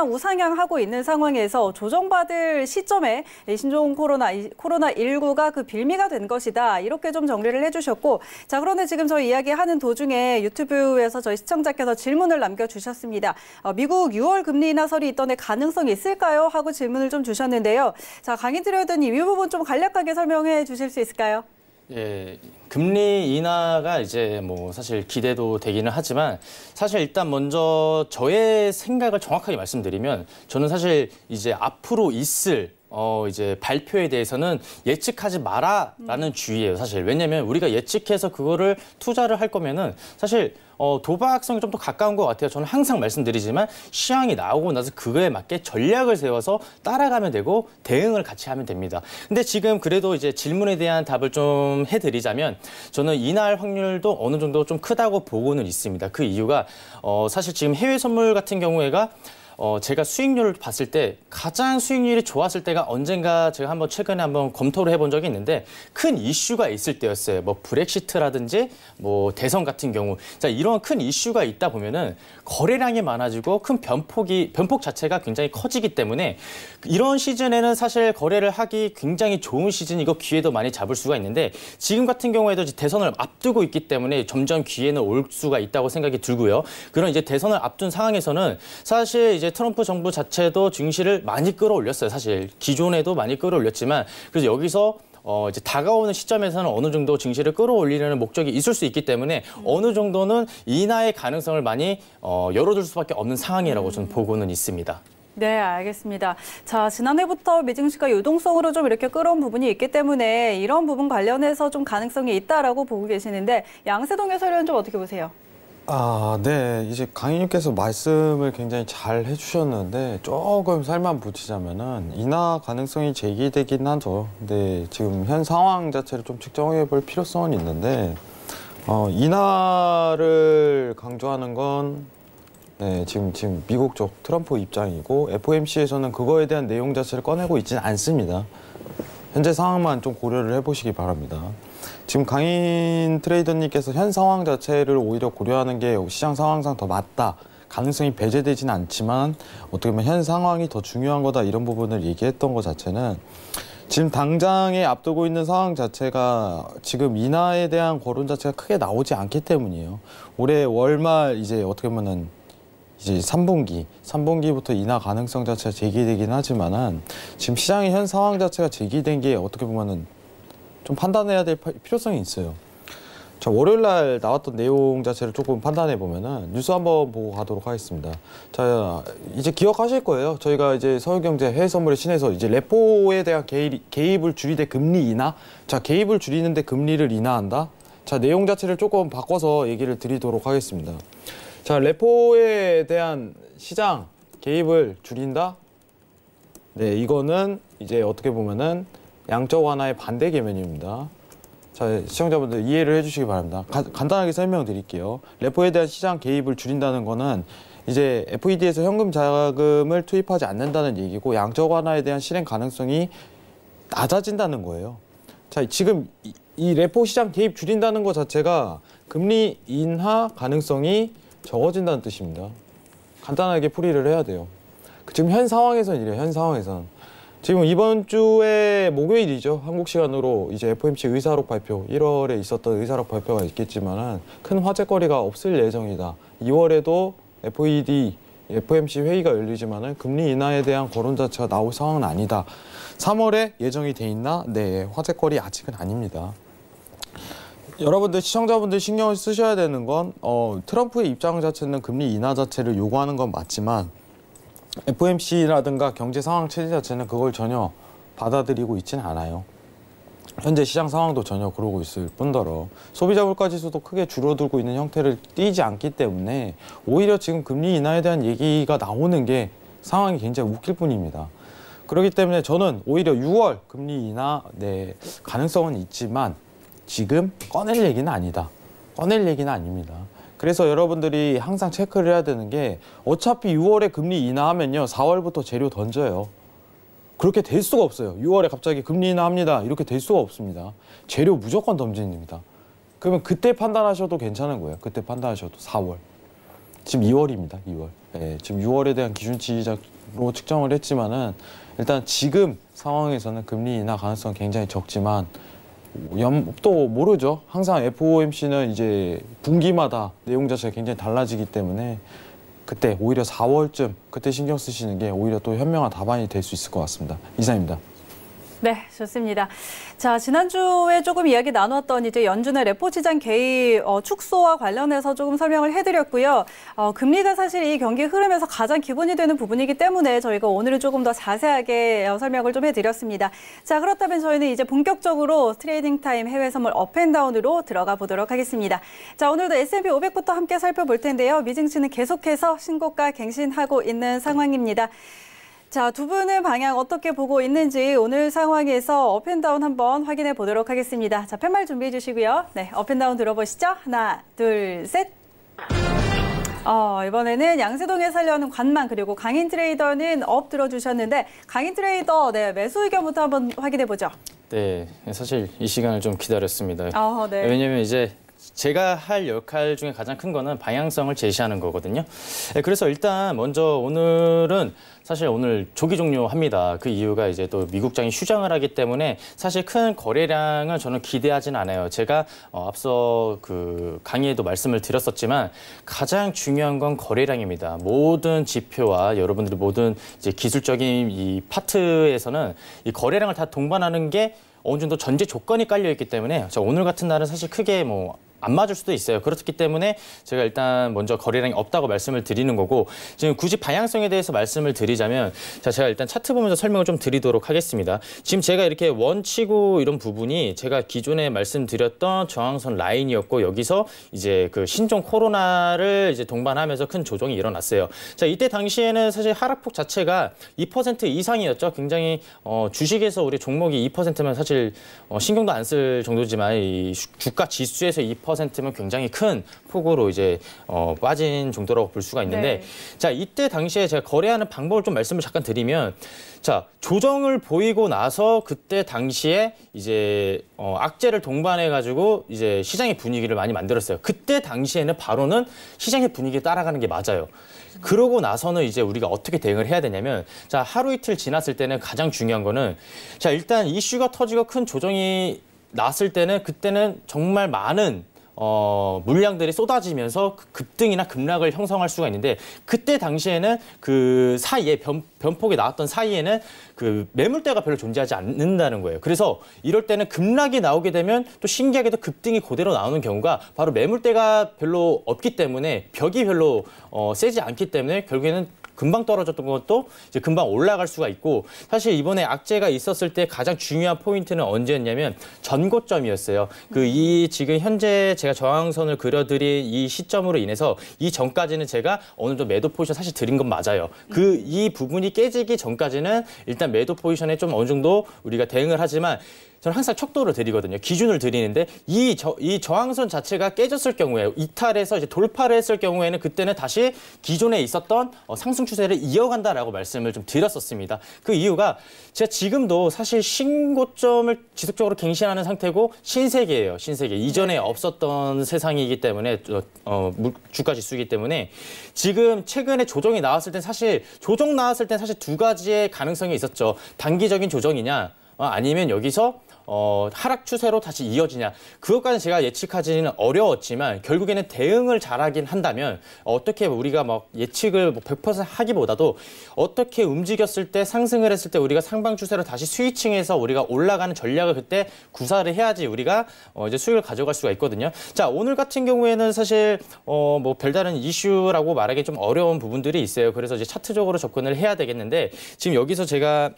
우상향하고 있는 상황에서 조정받을 시점에 신종 코로나19가 그 빌미가 된 것이다. 이렇게 좀 정리를 해주셨고, 자, 그런데 지금 저희 이야기하는 도중에 유튜브에서 저희 시청자께서 질문을 남겨주셨습니다. 미국 6월 금리 인하설이 있던데 가능성이 있을까요? 하고 질문을 좀 주셨는데요. 자, 강의 드려더니 이 부분 좀 간략하게 설명해 주실 수 있을까요? 예, 금리 인하가 이제 뭐 사실 기대도 되기는 하지만 사실 일단 먼저 저의 생각을 정확하게 말씀드리면 저는 사실 이제 앞으로 있을 이제 발표에 대해서는 예측하지 마라라는 주의예요, 사실. 왜냐면 우리가 예측해서 그거를 투자를 할 거면은 사실 도박성이 좀 더 가까운 것 같아요. 저는 항상 말씀드리지만 시황이 나오고 나서 그거에 맞게 전략을 세워서 따라가면 되고 대응을 같이 하면 됩니다. 근데 지금 그래도 이제 질문에 대한 답을 좀 해드리자면 저는 인하할 확률도 어느 정도 좀 크다고 보고는 있습니다. 그 이유가 사실 지금 해외 선물 같은 경우에가 제가 수익률을 봤을 때 가장 수익률이 좋았을 때가 언젠가 제가 최근에 한번 검토를 해본 적이 있는데 큰 이슈가 있을 때였어요. 뭐 브렉시트라든지 뭐 대선 같은 경우. 자, 이런 큰 이슈가 있다 보면은 거래량이 많아지고 큰 변폭 자체가 굉장히 커지기 때문에 이런 시즌에는 사실 거래를 하기 굉장히 좋은 시즌이고 기회도 많이 잡을 수가 있는데 지금 같은 경우에도 대선을 앞두고 있기 때문에 점점 기회는 올 수가 있다고 생각이 들고요. 그런 이제 대선을 앞둔 상황에서는 사실 이제 트럼프 정부 자체도 증시를 많이 끌어올렸어요. 사실 기존에도 많이 끌어올렸지만 그래서 여기서 이제 다가오는 시점에서는 어느 정도 증시를 끌어올리려는 목적이 있을 수 있기 때문에 어느 정도는 인하의 가능성을 많이 열어둘 수밖에 없는 상황이라고 저는 보고는 있습니다. 네, 알겠습니다. 자, 지난해부터 미증시가 유동성으로 좀 이렇게 끌어온 부분이 있기 때문에 이런 부분 관련해서 좀 가능성이 있다라고 보고 계시는데 양세동 해설위원 좀 어떻게 보세요? 네. 이제 강의님께서 말씀을 굉장히 잘 해주셨는데 조금 살만 붙이자면은 인하 가능성이 제기되긴 하죠. 근데 지금 현 상황 자체를 좀 측정해 볼 필요성은 있는데 인하를 강조하는 건 네, 지금 미국 쪽 트럼프 입장이고 FOMC에서는 그거에 대한 내용 자체를 꺼내고 있지는 않습니다. 현재 상황만 좀 고려를 해보시기 바랍니다. 지금 강인 트레이더님께서 현 상황 자체를 오히려 고려하는 게 시장 상황상 더 맞다. 가능성이 배제되지는 않지만 어떻게 보면 현 상황이 더 중요한 거다 이런 부분을 얘기했던 것 자체는 지금 당장에 앞두고 있는 상황 자체가 지금 인하에 대한 거론 자체가 크게 나오지 않기 때문이에요. 올해 월말 이제 어떻게 보면은 이제 3분기부터 인하 가능성 자체가 제기되긴 하지만은 지금 시장의 현 상황 자체가 제기된 게 어떻게 보면은 좀 판단해야 될 필요성이 있어요. 자, 월요일 날 나왔던 내용 자체를 조금 판단해 보면은 뉴스 한번 보고 가도록 하겠습니다. 자, 이제 기억하실 거예요. 저희가 이제 서울경제 해외선물의 신에서 이제 레포에 대한 개입을 줄이되 금리 인하. 자, 개입을 줄이는데 금리를 인하한다. 자, 내용 자체를 조금 바꿔서 얘기를 드리도록 하겠습니다. 자, 레포에 대한 시장 개입을 줄인다. 네, 이거는 이제 어떻게 보면은 양적 완화의 반대 개념입니다. 자, 시청자분들 이해를 해주시기 바랍니다. 간단하게 설명드릴게요. 레포에 대한 시장 개입을 줄인다는 거는 이제 FED에서 현금 자금을 투입하지 않는다는 얘기고 양적 완화에 대한 실행 가능성이 낮아진다는 거예요. 자, 지금 이 레포 시장 개입 줄인다는 것 자체가 금리 인하 가능성이 적어진다는 뜻입니다. 간단하게 풀이를 해야 돼요. 지금 현 상황에서는 이래요. 현 상황에서는. 지금 이번 주에 목요일이죠. 한국 시간으로 이제 FOMC 의사록 발표, 1월에 있었던 의사록 발표가 있겠지만은 큰 화제거리가 없을 예정이다. 2월에도 FOMC 회의가 열리지만은 금리 인하에 대한 거론 자체가 나올 상황은 아니다. 3월에 예정이 돼 있나? 네, 화제거리 아직은 아닙니다. 여러분들 시청자분들 신경을 쓰셔야 되는 건 트럼프의 입장 자체는 금리 인하 자체를 요구하는 건 맞지만 FOMC라든가 경제 상황 체제 자체는 그걸 전혀 받아들이고 있지는 않아요. 현재 시장 상황도 전혀 그러고 있을 뿐더러 소비자 물가 지수도 크게 줄어들고 있는 형태를 띠지 않기 때문에 오히려 지금 금리 인하에 대한 얘기가 나오는 게 상황이 굉장히 웃길 뿐입니다. 그렇기 때문에 저는 오히려 6월 금리 인하 가능성은 있지만 지금 꺼낼 얘기는 아니다. 꺼낼 얘기는 아닙니다. 그래서 여러분들이 항상 체크를 해야 되는 게 어차피 6월에 금리 인하하면요. 4월부터 재료 던져요. 그렇게 될 수가 없어요. 6월에 갑자기 금리 인하합니다. 이렇게 될 수가 없습니다. 재료 무조건 던집니다. 그러면 그때 판단하셔도 괜찮은 거예요. 그때 판단하셔도 4월. 지금 2월입니다. 2월. 네, 지금 6월에 대한 기준치로 측정을 했지만은 일단 지금 상황에서는 금리 인하 가능성은 굉장히 적지만 또 모르죠. 항상 FOMC는 이제 분기마다 내용 자체가 굉장히 달라지기 때문에 그때 오히려 4월쯤 그때 신경 쓰시는 게 오히려 또 현명한 답안이 될 수 있을 것 같습니다. 이상입니다. 네, 좋습니다. 자, 지난주에 조금 이야기 나눴던 이제 연준의 레포 시장 개입 축소와 관련해서 조금 설명을 해드렸고요. 금리가 사실 이 경기 흐름에서 가장 기본이 되는 부분이기 때문에 저희가 오늘은 조금 더 자세하게 설명을 좀 해드렸습니다. 자, 그렇다면 저희는 이제 본격적으로 트레이딩 타임 해외 선물 업앤다운으로 들어가 보도록 하겠습니다. 자, 오늘도 S&P 500부터 함께 살펴볼 텐데요. 미증시는 계속해서 신고가 갱신하고 있는 상황입니다. 자, 두 분의 방향 어떻게 보고 있는지 오늘 상황에서 업앤다운 한번 확인해 보도록 하겠습니다. 자, 팻말 준비해 주시고요. 네, 업앤다운 들어보시죠. 하나, 둘, 셋. 이번에는 양세동 해설위원은 관망 그리고 강인 트레이더는 업 들어주셨는데 강인 트레이더 매수 의견부터 한번 확인해 보죠. 네, 사실 이 시간을 좀 기다렸습니다. 네. 왜냐면 이제 제가 할 역할 중에 가장 큰 거는 방향성을 제시하는 거거든요. 네, 그래서 일단 먼저 오늘은 사실 오늘 조기 종료합니다. 그 이유가 이제 또 미국장이 휴장을 하기 때문에 사실 큰 거래량을 저는 기대하진 않아요. 제가 앞서 그 강의에도 말씀을 드렸었지만 가장 중요한 건 거래량입니다. 모든 지표와 여러분들이 모든 이제 기술적인 이 파트에서는 이 거래량을 다 동반하는 게 어느 정도 전제 조건이 깔려 있기 때문에 오늘 같은 날은 사실 크게 안 맞을 수도 있어요. 그렇기 때문에 제가 일단 먼저 거래량이 없다고 말씀을 드리는 거고 지금 굳이 방향성에 대해서 말씀을 드리자면 제가 일단 차트 보면서 설명을 좀 드리도록 하겠습니다. 지금 제가 이렇게 원치고 이런 부분이 제가 기존에 말씀드렸던 저항선 라인이었고 여기서 이제 그 신종 코로나를 이제 동반하면서 큰 조정이 일어났어요. 자, 이때 당시에는 사실 하락폭 자체가 2% 이상이었죠. 굉장히 주식에서 우리 종목이 2%면 사실 신경도 안 쓸 정도지만 이 주가 지수에서 2%면 굉장히 큰 폭으로 이제 빠진 정도라고 볼 수가 있는데 자, 이때 당시에 제가 거래하는 방법을 좀 말씀을 잠깐 드리면 자, 조정을 보이고 나서 그때 당시에 이제 악재를 동반해 가지고 이제 시장의 분위기를 많이 만들었어요. 그때 당시에는 바로는 시장의 분위기에 따라가는 게 맞아요. 그러고 나서는 이제 우리가 어떻게 대응을 해야 되냐면 자, 하루 이틀 지났을 때는 가장 중요한 거는 자, 일단 이슈가 터지고 큰 조정이 났을 때는 그때는 정말 많은 물량들이 쏟아지면서 급등이나 급락을 형성할 수가 있는데 그때 당시에는 그 사이에 변폭이 나왔던 사이에는 그 매물대가 별로 존재하지 않는다는 거예요. 그래서 이럴 때는 급락이 나오게 되면 또 신기하게도 급등이 그대로 나오는 경우가 바로 매물대가 별로 없기 때문에 벽이 별로 세지 않기 때문에 결국에는 금방 떨어졌던 것도 이제 금방 올라갈 수가 있고 사실 이번에 악재가 있었을 때 가장 중요한 포인트는 언제였냐면 전고점이었어요. 이 지금 현재 제가 저항선을 그려드린 이 시점으로 인해서 이 전까지는 제가 어느 정도 매도 포지션 사실 드린 건 맞아요. 이 부분이 깨지기 전까지는 일단 매도 포지션에 좀 어느 정도 우리가 대응을 하지만 저는 항상 척도를 드리거든요. 기준을 드리는데 이 저항선 자체가 깨졌을 경우에 이탈해서 이제 돌파를 했을 경우에는 그때는 다시 기존에 있었던 상승 추세를 이어간다라고 말씀을 좀 드렸었습니다. 그 이유가 제가 지금도 사실 신고점을 지속적으로 갱신하는 상태고 신세계예요. 신세계. 이전에 없었던 세상이기 때문에 주가 지수이기 때문에 지금 최근에 조정이 나왔을 때 사실 조정 나왔을 때 사실 두 가지의 가능성이 있었죠. 단기적인 조정이냐 아니면 여기서 하락 추세로 다시 이어지냐 그것까지는 제가 예측하기는 어려웠지만 결국에는 대응을 잘하긴 한다면 어떻게 우리가 막 예측을 100% 하기보다도 어떻게 움직였을 때 상승을 했을 때 우리가 상방 추세로 다시 스위칭해서 우리가 올라가는 전략을 그때 구사를 해야지 우리가 이제 수익을 가져갈 수가 있거든요. 자, 오늘 같은 경우에는 사실 별다른 이슈라고 말하기 좀 어려운 부분들이 있어요. 그래서 이제 차트적으로 접근을 해야 되겠는데 지금 여기서 제가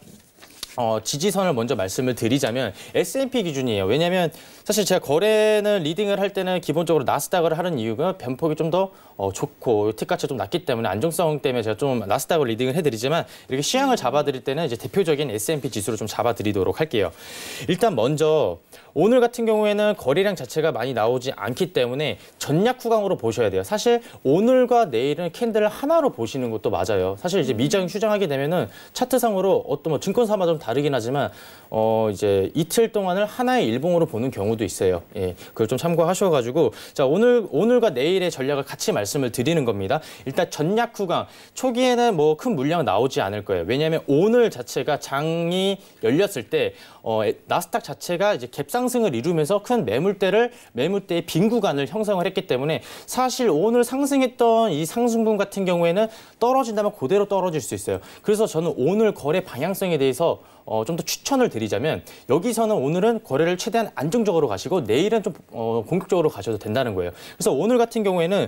지지선을 먼저 말씀을 드리자면 S&P 기준이에요. 왜냐하면 사실 제가 거래는 리딩을 할 때는 기본적으로 나스닥을 하는 이유가 변폭이 좀 더 좋고 티가치가 좀 낮기 때문에 안정성 때문에 제가 좀 나스닥을 리딩을 해드리지만 이렇게 시향을 잡아드릴 때는 이제 대표적인 S&P 지수로 좀 잡아드리도록 할게요. 일단 먼저 오늘 같은 경우에는 거래량 자체가 많이 나오지 않기 때문에 전략 구강으로 보셔야 돼요. 사실 오늘과 내일은 캔들을 하나로 보시는 것도 맞아요. 사실 이제 미장 휴장하게 되면은 차트상으로 어떤 증권사마다 좀 다르긴 하지만 이제 이틀 동안을 하나의 일봉으로 보는 경우도 있어요. 예, 그걸 좀 참고하셔가지고 자, 오늘과 내일의 전략을 같이 말씀을 드리는 겁니다. 일단 전략 구강 초기에는 큰 물량 나오지 않을 거예요. 왜냐하면 오늘 자체가 장이 열렸을 때 나스닥 자체가 이제 갭상승을 이루면서 큰 매물대의 빈 구간을 형성을 했기 때문에 사실 오늘 상승했던 이 상승분 같은 경우에는 떨어진다면 그대로 떨어질 수 있어요. 그래서 저는 오늘 거래 방향성에 대해서 좀 더 추천을 드리자면 여기서는 오늘은 거래를 최대한 안정적으로 가시고 내일은 좀 공격적으로 가셔도 된다는 거예요. 그래서 오늘 같은 경우에는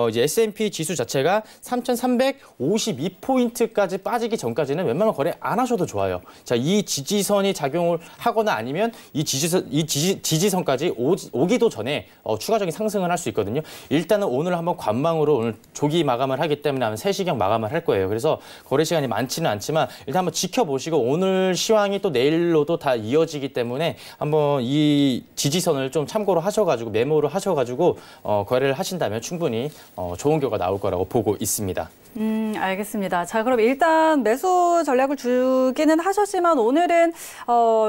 이제 S&P 지수 자체가 3,352포인트까지 빠지기 전까지는 웬만하면 거래 안 하셔도 좋아요. 자, 이 지지선이 작용을 하거나 아니면 이 지지선까지 오기도 전에 추가적인 상승을 할 수 있거든요. 일단은 오늘 한번 관망으로 오늘 조기 마감을 하기 때문에 한 3시경 마감을 할 거예요. 그래서 거래 시간이 많지는 않지만 일단 한번 지켜보시고 오늘 오늘 시황이 또 내일로도 다 이어지기 때문에 한번 이 지지선을 좀 참고로 하셔가지고 메모를 하셔가지고 거래를 하신다면 충분히 좋은 결과 나올 거라고 보고 있습니다. 알겠습니다. 자, 그럼 일단 매수 전략을 주기는 하셨지만 오늘은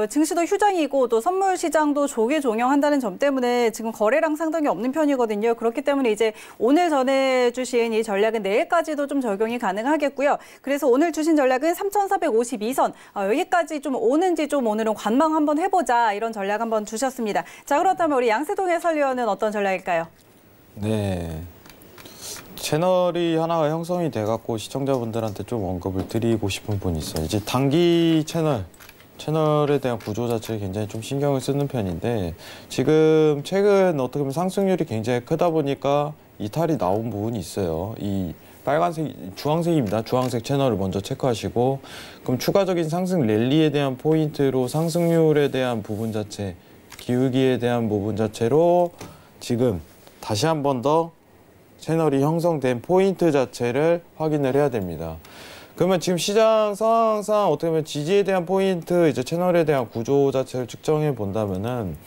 증시도 휴장이고 또 선물 시장도 조기 종영한다는 점 때문에 지금 거래량 상당히 없는 편이거든요. 그렇기 때문에 이제 오늘 전해주신 이 전략은 내일까지도 좀 적용이 가능하겠고요. 그래서 오늘 주신 전략은 3,452선 여기까지 좀 오는지 좀 오늘은 관망 한번 해보자 이런 전략 한번 주셨습니다. 자, 그렇다면 우리 양세동 해설위원은 어떤 전략일까요? 네. 채널이 하나가 형성이 돼갖고 시청자분들한테 좀 언급을 드리고 싶은 분이 있어요. 이제 단기 채널에 대한 구조 자체에 굉장히 좀 신경을 쓰는 편인데 지금 최근 어떻게 보면 상승률이 굉장히 크다 보니까 이탈이 나온 부분이 있어요. 이 빨간색, 주황색입니다. 주황색 채널을 먼저 체크하시고 그럼 추가적인 상승 랠리에 대한 포인트로 상승률에 대한 부분 자체, 기울기에 대한 부분 자체로 지금 다시 한 번 더 채널이 형성된 포인트 자체를 확인을 해야 됩니다. 그러면 지금 시장 상황상 어떻게 보면 지지에 대한 포인트, 이제 채널에 대한 구조 자체를 측정해 본다면은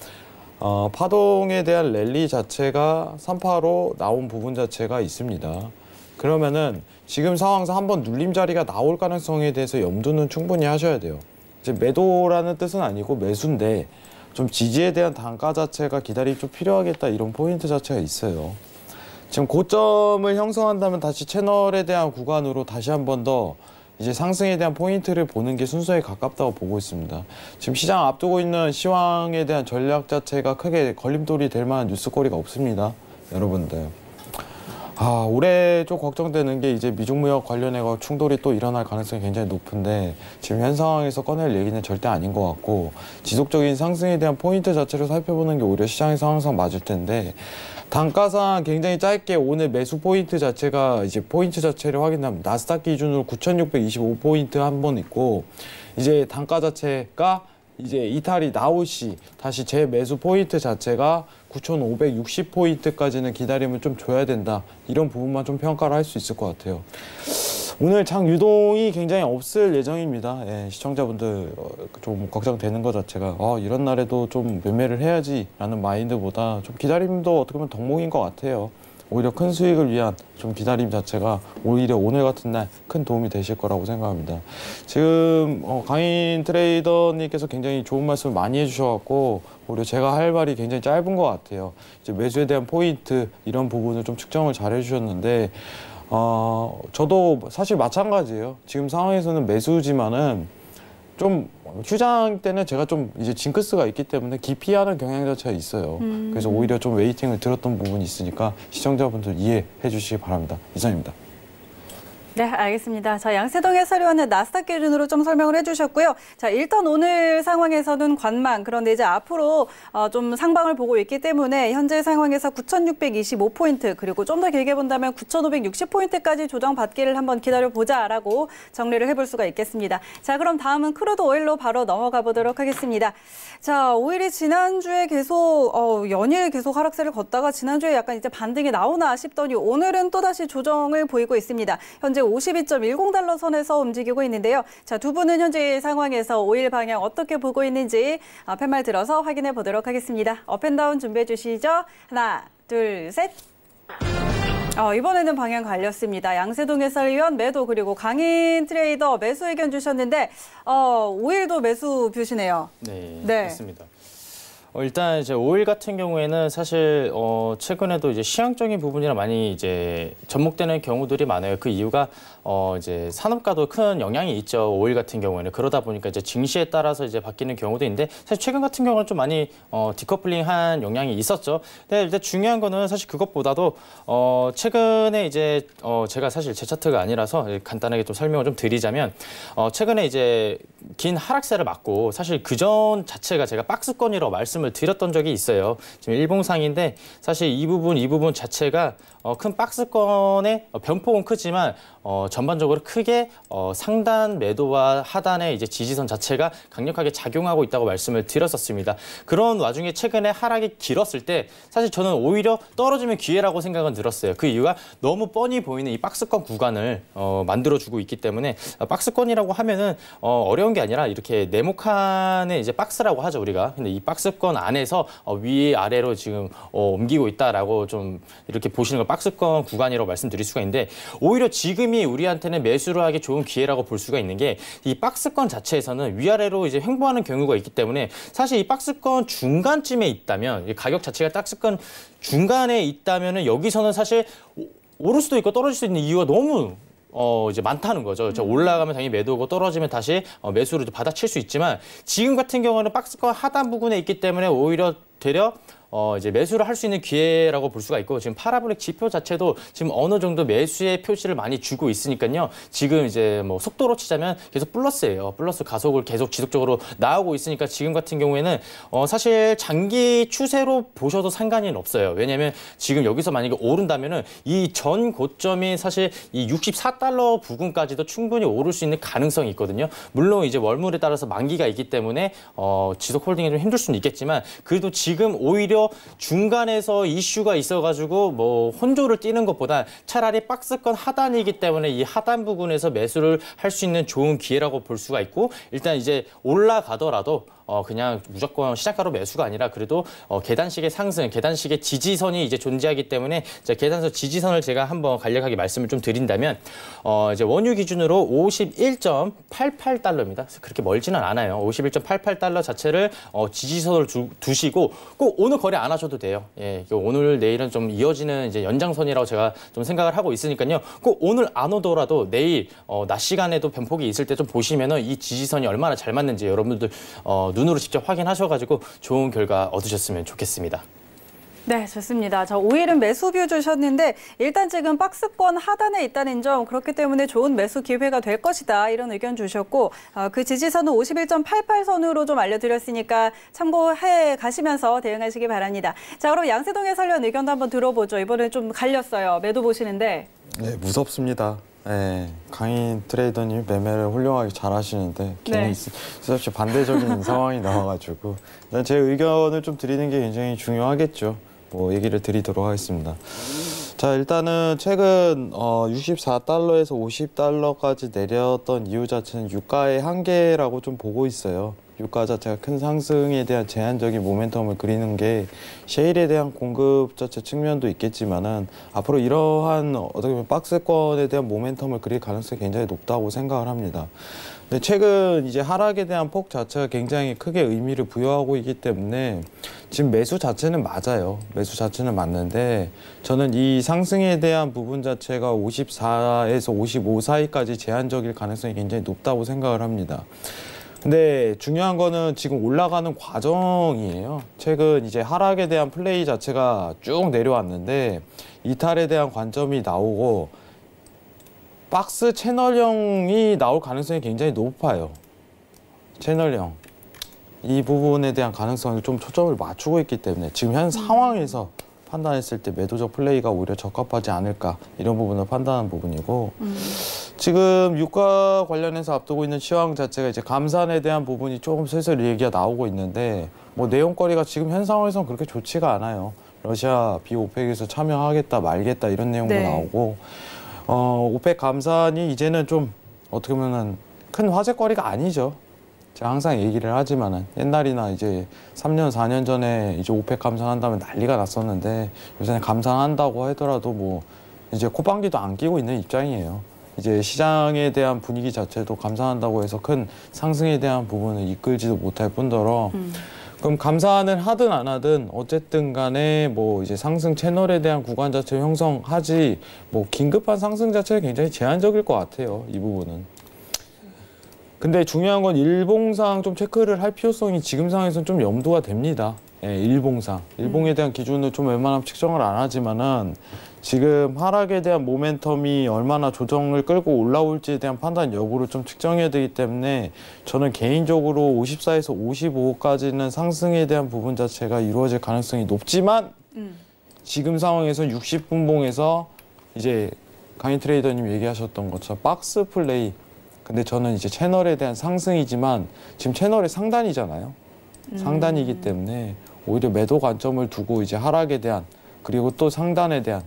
파동에 대한 랠리 자체가 3파로 나온 부분 자체가 있습니다. 그러면은 지금 상황상 한번 눌림 자리가 나올 가능성에 대해서 염두는 충분히 하셔야 돼요. 이제 매도라는 뜻은 아니고 매수인데 좀 지지에 대한 단가 자체가 기다림이 좀 필요하겠다 이런 포인트 자체가 있어요. 지금 고점을 형성한다면 다시 채널에 대한 구간으로 다시 한 번 더 이제 상승에 대한 포인트를 보는 게 순서에 가깝다고 보고 있습니다. 지금 시장 앞두고 있는 시황에 대한 전략 자체가 크게 걸림돌이 될 만한 뉴스거리가 없습니다. 여러분들. 올해 좀 걱정되는 게 이제 미중무역 관련해 충돌이 또 일어날 가능성이 굉장히 높은데 지금 현 상황에서 꺼낼 얘기는 절대 아닌 것 같고 지속적인 상승에 대한 포인트 자체를 살펴보는 게 오히려 시장의 상황상 맞을 텐데 단가상 굉장히 짧게 오늘 매수 포인트 자체가 이제 포인트 자체를 확인하면 나스닥 기준으로 9,625포인트 한 번 있고 이제 단가 자체가 이제 이탈이 나올 시 다시 재매수 포인트 자체가 9,560포인트까지는 기다림을 좀 줘야 된다. 이런 부분만 좀 평가를 할 수 있을 것 같아요. 오늘 장 유동이 굉장히 없을 예정입니다. 예, 시청자분들 좀 걱정되는 것 자체가 이런 날에도 좀 매매를 해야지라는 마인드보다 좀 기다림도 어떻게 보면 덕목인 것 같아요. 오히려 큰 수익을 위한 좀 기다림 자체가 오히려 오늘 같은 날 큰 도움이 되실 거라고 생각합니다. 지금 강인 트레이더님께서 굉장히 좋은 말씀을 많이 해주셔갖고 오히려 제가 할 말이 굉장히 짧은 것 같아요. 이제 매수에 대한 포인트 이런 부분을 좀 측정을 잘 해주셨는데 저도 사실 마찬가지예요. 지금 상황에서는 매수지만은 좀 휴장 때는 제가 좀 이제 징크스가 있기 때문에 기피하는 경향 자체가 있어요. 그래서 오히려 좀 웨이팅을 들었던 부분이 있으니까 시청자분들 이해해 주시기 바랍니다. 이상입니다. 네, 알겠습니다. 자, 양세동 해설위원은 나스닥 기준으로 좀 설명을 해주셨고요. 자, 일단 오늘 상황에서는 관망, 그런데 이제 앞으로 좀 상방을 보고 있기 때문에 현재 상황에서 9,625포인트, 그리고 좀 더 길게 본다면 9,560포인트까지 조정받기를 한번 기다려보자라고 정리를 해볼 수가 있겠습니다. 자, 그럼 다음은 크루드 오일로 바로 넘어가 보도록 하겠습니다. 자, 오일이 지난주에 계속 연일 계속 하락세를 걷다가 지난주에 약간 이제 반등이 나오나 싶더니 오늘은 또다시 조정을 보이고 있습니다. 현재 52.10달러 선에서 움직이고 있는데요. 자, 두 분은 현재 상황에서 오일 방향 어떻게 보고 있는지 팻말 들어서 확인해 보도록 하겠습니다. 업앤다운 준비해 주시죠. 하나, 둘, 셋. 이번에는 방향 갈렸습니다. 양세동 해설위원 매도 그리고 강인 트레이더 매수 의견 주셨는데 오일도 매수 뷰시네요. 네, 네. 맞습니다. 일단 이제 오일 같은 경우에는 사실 최근에도 이제 시황적인 부분이랑 많이 이제 접목되는 경우들이 많아요. 그 이유가 이제 산업과도 큰 영향이 있죠. 오일 같은 경우에는 그러다 보니까 이제 증시에 따라서 이제 바뀌는 경우도 있는데 사실 최근 같은 경우는 좀 많이 디커플링한 영향이 있었죠. 근데 일단 중요한 거는 사실 그것보다도 최근에 이제 제가 사실 제 차트가 아니라서 간단하게 좀 설명을 좀 드리자면 최근에 이제 긴 하락세를 맞고 사실 그전 자체가 제가 박스권이라고 말씀을 말씀을 드렸던 적이 있어요. 지금 일봉상인데 사실 이 부분 자체가 큰 박스권의 변폭은 크지만 전반적으로 크게 상단 매도와 하단의 이제 지지선 자체가 강력하게 작용하고 있다고 말씀을 드렸었습니다. 그런 와중에 최근에 하락이 길었을 때 사실 저는 오히려 떨어지면 기회라고 생각은 들었어요. 그 이유가 너무 뻔히 보이는 이 박스권 구간을 만들어주고 있기 때문에 박스권이라고 하면은 어려운 게 아니라 이렇게 네모칸의 이제 박스라고 하죠 우리가. 근데 이 박스권 안에서 위 아래로 지금 옮기고 있다라고 좀 이렇게 보시는 걸 박스권 구간이라고 말씀드릴 수가 있는데 오히려 지금이 우리한테는 매수를 하기 좋은 기회라고 볼 수가 있는 게 이 박스권 자체에서는 위아래로 이제 횡보하는 경우가 있기 때문에 사실 이 박스권 중간쯤에 있다면 가격 자체가 박스권 중간에 있다면은 여기서는 사실 오를 수도 있고 떨어질 수 있는 이유가 너무 이제 많다는 거죠. 올라가면 당연히 매도고 떨어지면 다시 매수로 받아칠 수 있지만 지금 같은 경우는 박스권 하단 부분에 있기 때문에 오히려 되려 이제 매수를 할 수 있는 기회라고 볼 수가 있고 지금 파라볼릭 지표 자체도 지금 어느 정도 매수의 표시를 많이 주고 있으니까요. 지금 이제 뭐 속도로 치자면 계속 플러스예요. 플러스 가속을 계속 지속적으로 나오고 있으니까 지금 같은 경우에는 사실 장기 추세로 보셔도 상관이 없어요. 왜냐하면 지금 여기서 만약에 오른다면은 이 전 고점이 사실 이 64달러 부근까지도 충분히 오를 수 있는 가능성이 있거든요. 물론 이제 월물에 따라서 만기가 있기 때문에 지속 홀딩이 좀 힘들 수는 있겠지만 그래도 지금 오히려 중간에서 이슈가 있어가지고 뭐 혼조를 띄는 것보다 차라리 박스권 하단이기 때문에 이 하단 부분에서 매수를 할 수 있는 좋은 기회라고 볼 수가 있고 일단 이제 올라가더라도 그냥 무조건 시장가로 매수가 아니라 그래도 계단식의 상승, 계단식의 지지선이 이제 존재하기 때문에 계단선 지지선을 제가 한번 간략하게 말씀을 좀 드린다면 이제 원유 기준으로 51.88달러입니다. 그렇게 멀지는 않아요. 51.88달러 자체를 지지선을 두시고 꼭 오늘 거래 안 하셔도 돼요. 예, 오늘 내일은 좀 이어지는 이제 연장선이라고 제가 좀 생각을 하고 있으니까요. 꼭 오늘 안 오더라도 내일 낮 시간에도 변폭이 있을 때 좀 보시면은 이 지지선이 얼마나 잘 맞는지 여러분들 눈으로 직접 확인하셔가지고 좋은 결과 얻으셨으면 좋겠습니다. 네, 좋습니다. 저 5일은 매수뷰 주셨는데 일단 지금 박스권 하단에 있다는 점 그렇기 때문에 좋은 매수 기회가 될 것이다 이런 의견 주셨고 그 지지선은 51.88선으로 좀 알려드렸으니까 참고해 가시면서 대응하시기 바랍니다. 자, 그럼 양세동 해설위원 의견도 한번 들어보죠. 이번에 좀 갈렸어요. 매도 보시는데. 네, 무섭습니다. 네, 강인 트레이더님 매매를 훌륭하게 잘 하시는데 괜히 쓸데없이 반대적인 상황이 나와가지고 일단 제 의견을 좀 드리는 게 굉장히 중요하겠죠. 뭐 얘기를 드리도록 하겠습니다. 자, 일단은 최근 64달러에서 50달러까지 내렸던 이유 자체는 유가의 한계라고 좀 보고 있어요. 유가 자체가 큰 상승에 대한 제한적인 모멘텀을 그리는 게 셰일에 대한 공급 자체 측면도 있겠지만은 앞으로 이러한 어떻게 보면 박스권에 대한 모멘텀을 그릴 가능성이 굉장히 높다고 생각을 합니다. 근데 최근 이제 하락에 대한 폭 자체가 굉장히 크게 의미를 부여하고 있기 때문에 지금 매수 자체는 맞아요. 매수 자체는 맞는데 저는 이 상승에 대한 부분 자체가 54에서 55 사이까지 제한적일 가능성이 굉장히 높다고 생각을 합니다. 근데 중요한 거는 지금 올라가는 과정이에요. 최근 이제 하락에 대한 플레이 자체가 쭉 내려왔는데 이탈에 대한 관점이 나오고 박스 채널형이 나올 가능성이 굉장히 높아요. 채널형. 이 부분에 대한 가능성을 좀 초점을 맞추고 있기 때문에 지금 현 상황에서 판단했을 때 매도적 플레이가 오히려 적합하지 않을까 이런 부분을 판단한 부분이고 지금 유가 관련해서 앞두고 있는 시황 자체가 이제 감산에 대한 부분이 조금 슬슬 얘기가 나오고 있는데 뭐 내용거리가 지금 현 상황에서는 그렇게 좋지가 않아요. 러시아 비오펙에서 참여하겠다 말겠다 이런 내용도 나오고 오펙 감산이 이제는 좀 어떻게 보면은 큰 화제거리가 아니죠. 제가 항상 얘기를 하지만은 옛날이나 이제 3년, 4년 전에 이제 오펙 감산한다면 난리가 났었는데 요새는 감산한다고 하더라도 뭐 이제 콧방귀도 안 끼고 있는 입장이에요. 이제 시장에 대한 분위기 자체도 감산한다고 해서 큰 상승에 대한 부분을 이끌지도 못할 뿐더러 그럼 감산을 하든 안 하든 어쨌든 간에 뭐 이제 상승 채널에 대한 구간 자체를 형성하지 뭐 긴급한 상승 자체가 굉장히 제한적일 것 같아요. 이 부분은. 근데 중요한 건 일봉상 좀 체크를 할 필요성이 지금 상황에서는 좀 염두가 됩니다. 예, 일봉상. 일봉에 대한 기준을 좀 웬만하면 측정을 안 하지만은 지금 하락에 대한 모멘텀이 얼마나 조정을 끌고 올라올지에 대한 판단 여부를 좀 측정해야 되기 때문에 저는 개인적으로 54에서 55까지는 상승에 대한 부분 자체가 이루어질 가능성이 높지만 지금 상황에서 60분봉에서 이제 강인 트레이더님 얘기하셨던 것처럼 박스 플레이, 근데 저는 이제 채널에 대한 상승이지만 지금 채널의 상단이잖아요. 상단이기 때문에 오히려 매도 관점을 두고 이제 하락에 대한 그리고 또 상단에 대한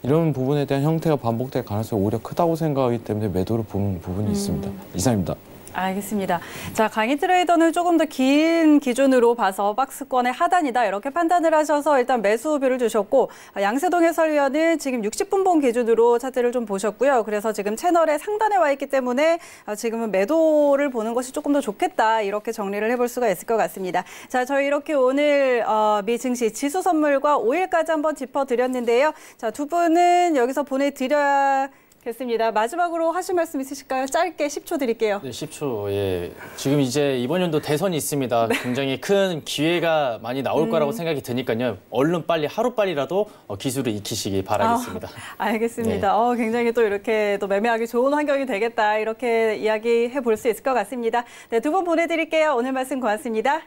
이런 부분에 대한 형태가 반복될 가능성이 오히려 크다고 생각하기 때문에 매도를 보는 부분이 있습니다. 이상입니다. 알겠습니다. 자, 강희 트레이더는 조금 더 긴 기준으로 봐서 박스권의 하단이다 이렇게 판단을 하셔서 일단 매수비를 주셨고, 양세동 해설위원은 지금 60분봉 기준으로 차트를 좀 보셨고요. 그래서 지금 채널의 상단에 와 있기 때문에 지금은 매도를 보는 것이 조금 더 좋겠다 이렇게 정리를 해볼 수가 있을 것 같습니다. 자, 저희 이렇게 오늘 미 증시 지수 선물과 오일까지 한번 짚어드렸는데요. 자, 두 분은 여기서 보내드려야 겠습니다. 마지막으로 하실 말씀 있으실까요? 짧게 10초 드릴게요. 네, 10초. 예. 지금 이제 이번 연도 대선이 있습니다. 굉장히 큰 기회가 많이 나올 거라고 생각이 드니까요. 얼른 빨리 하루빨리라도 기술을 익히시기 바라겠습니다. 알겠습니다. 네. 굉장히 또 이렇게 또 매매하기 좋은 환경이 되겠다 이렇게 이야기해 볼 수 있을 것 같습니다. 네, 두 분 보내드릴게요. 오늘 말씀 고맙습니다.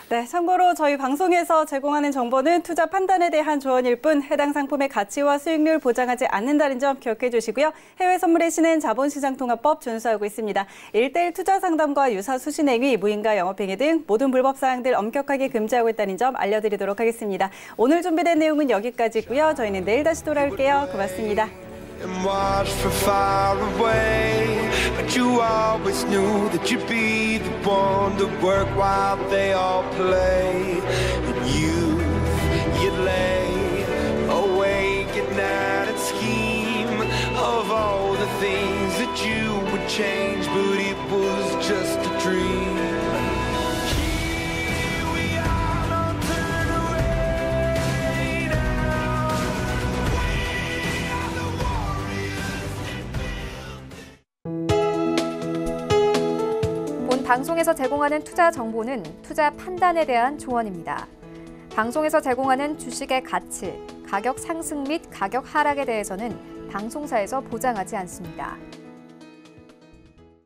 네, 참고로 저희 방송에서 제공하는 정보는 투자 판단에 대한 조언일 뿐 해당 상품의 가치와 수익률 보장하지 않는다는 점 기억해 주시고요. 해외 선물의 신은 자본시장통합법 준수하고 있습니다. 1:1 투자 상담과 유사 수신 행위, 무인가 영업행위 등 모든 불법 사항들 엄격하게 금지하고 있다는 점 알려드리도록 하겠습니다. 오늘 준비된 내용은 여기까지고요. 저희는 내일 다시 돌아올게요. 고맙습니다. And watch from far away, but you always knew that you'd be the one to work while they all play. And you'd lay awake at night and scheme of all the things that you would change, but it was just a dream. 방송에서 제공하는 투자 정보는 투자 판단에 대한 조언입니다. 방송에서 제공하는 주식의 가치, 가격 상승 및 가격 하락에 대해서는 방송사에서 보장하지 않습니다.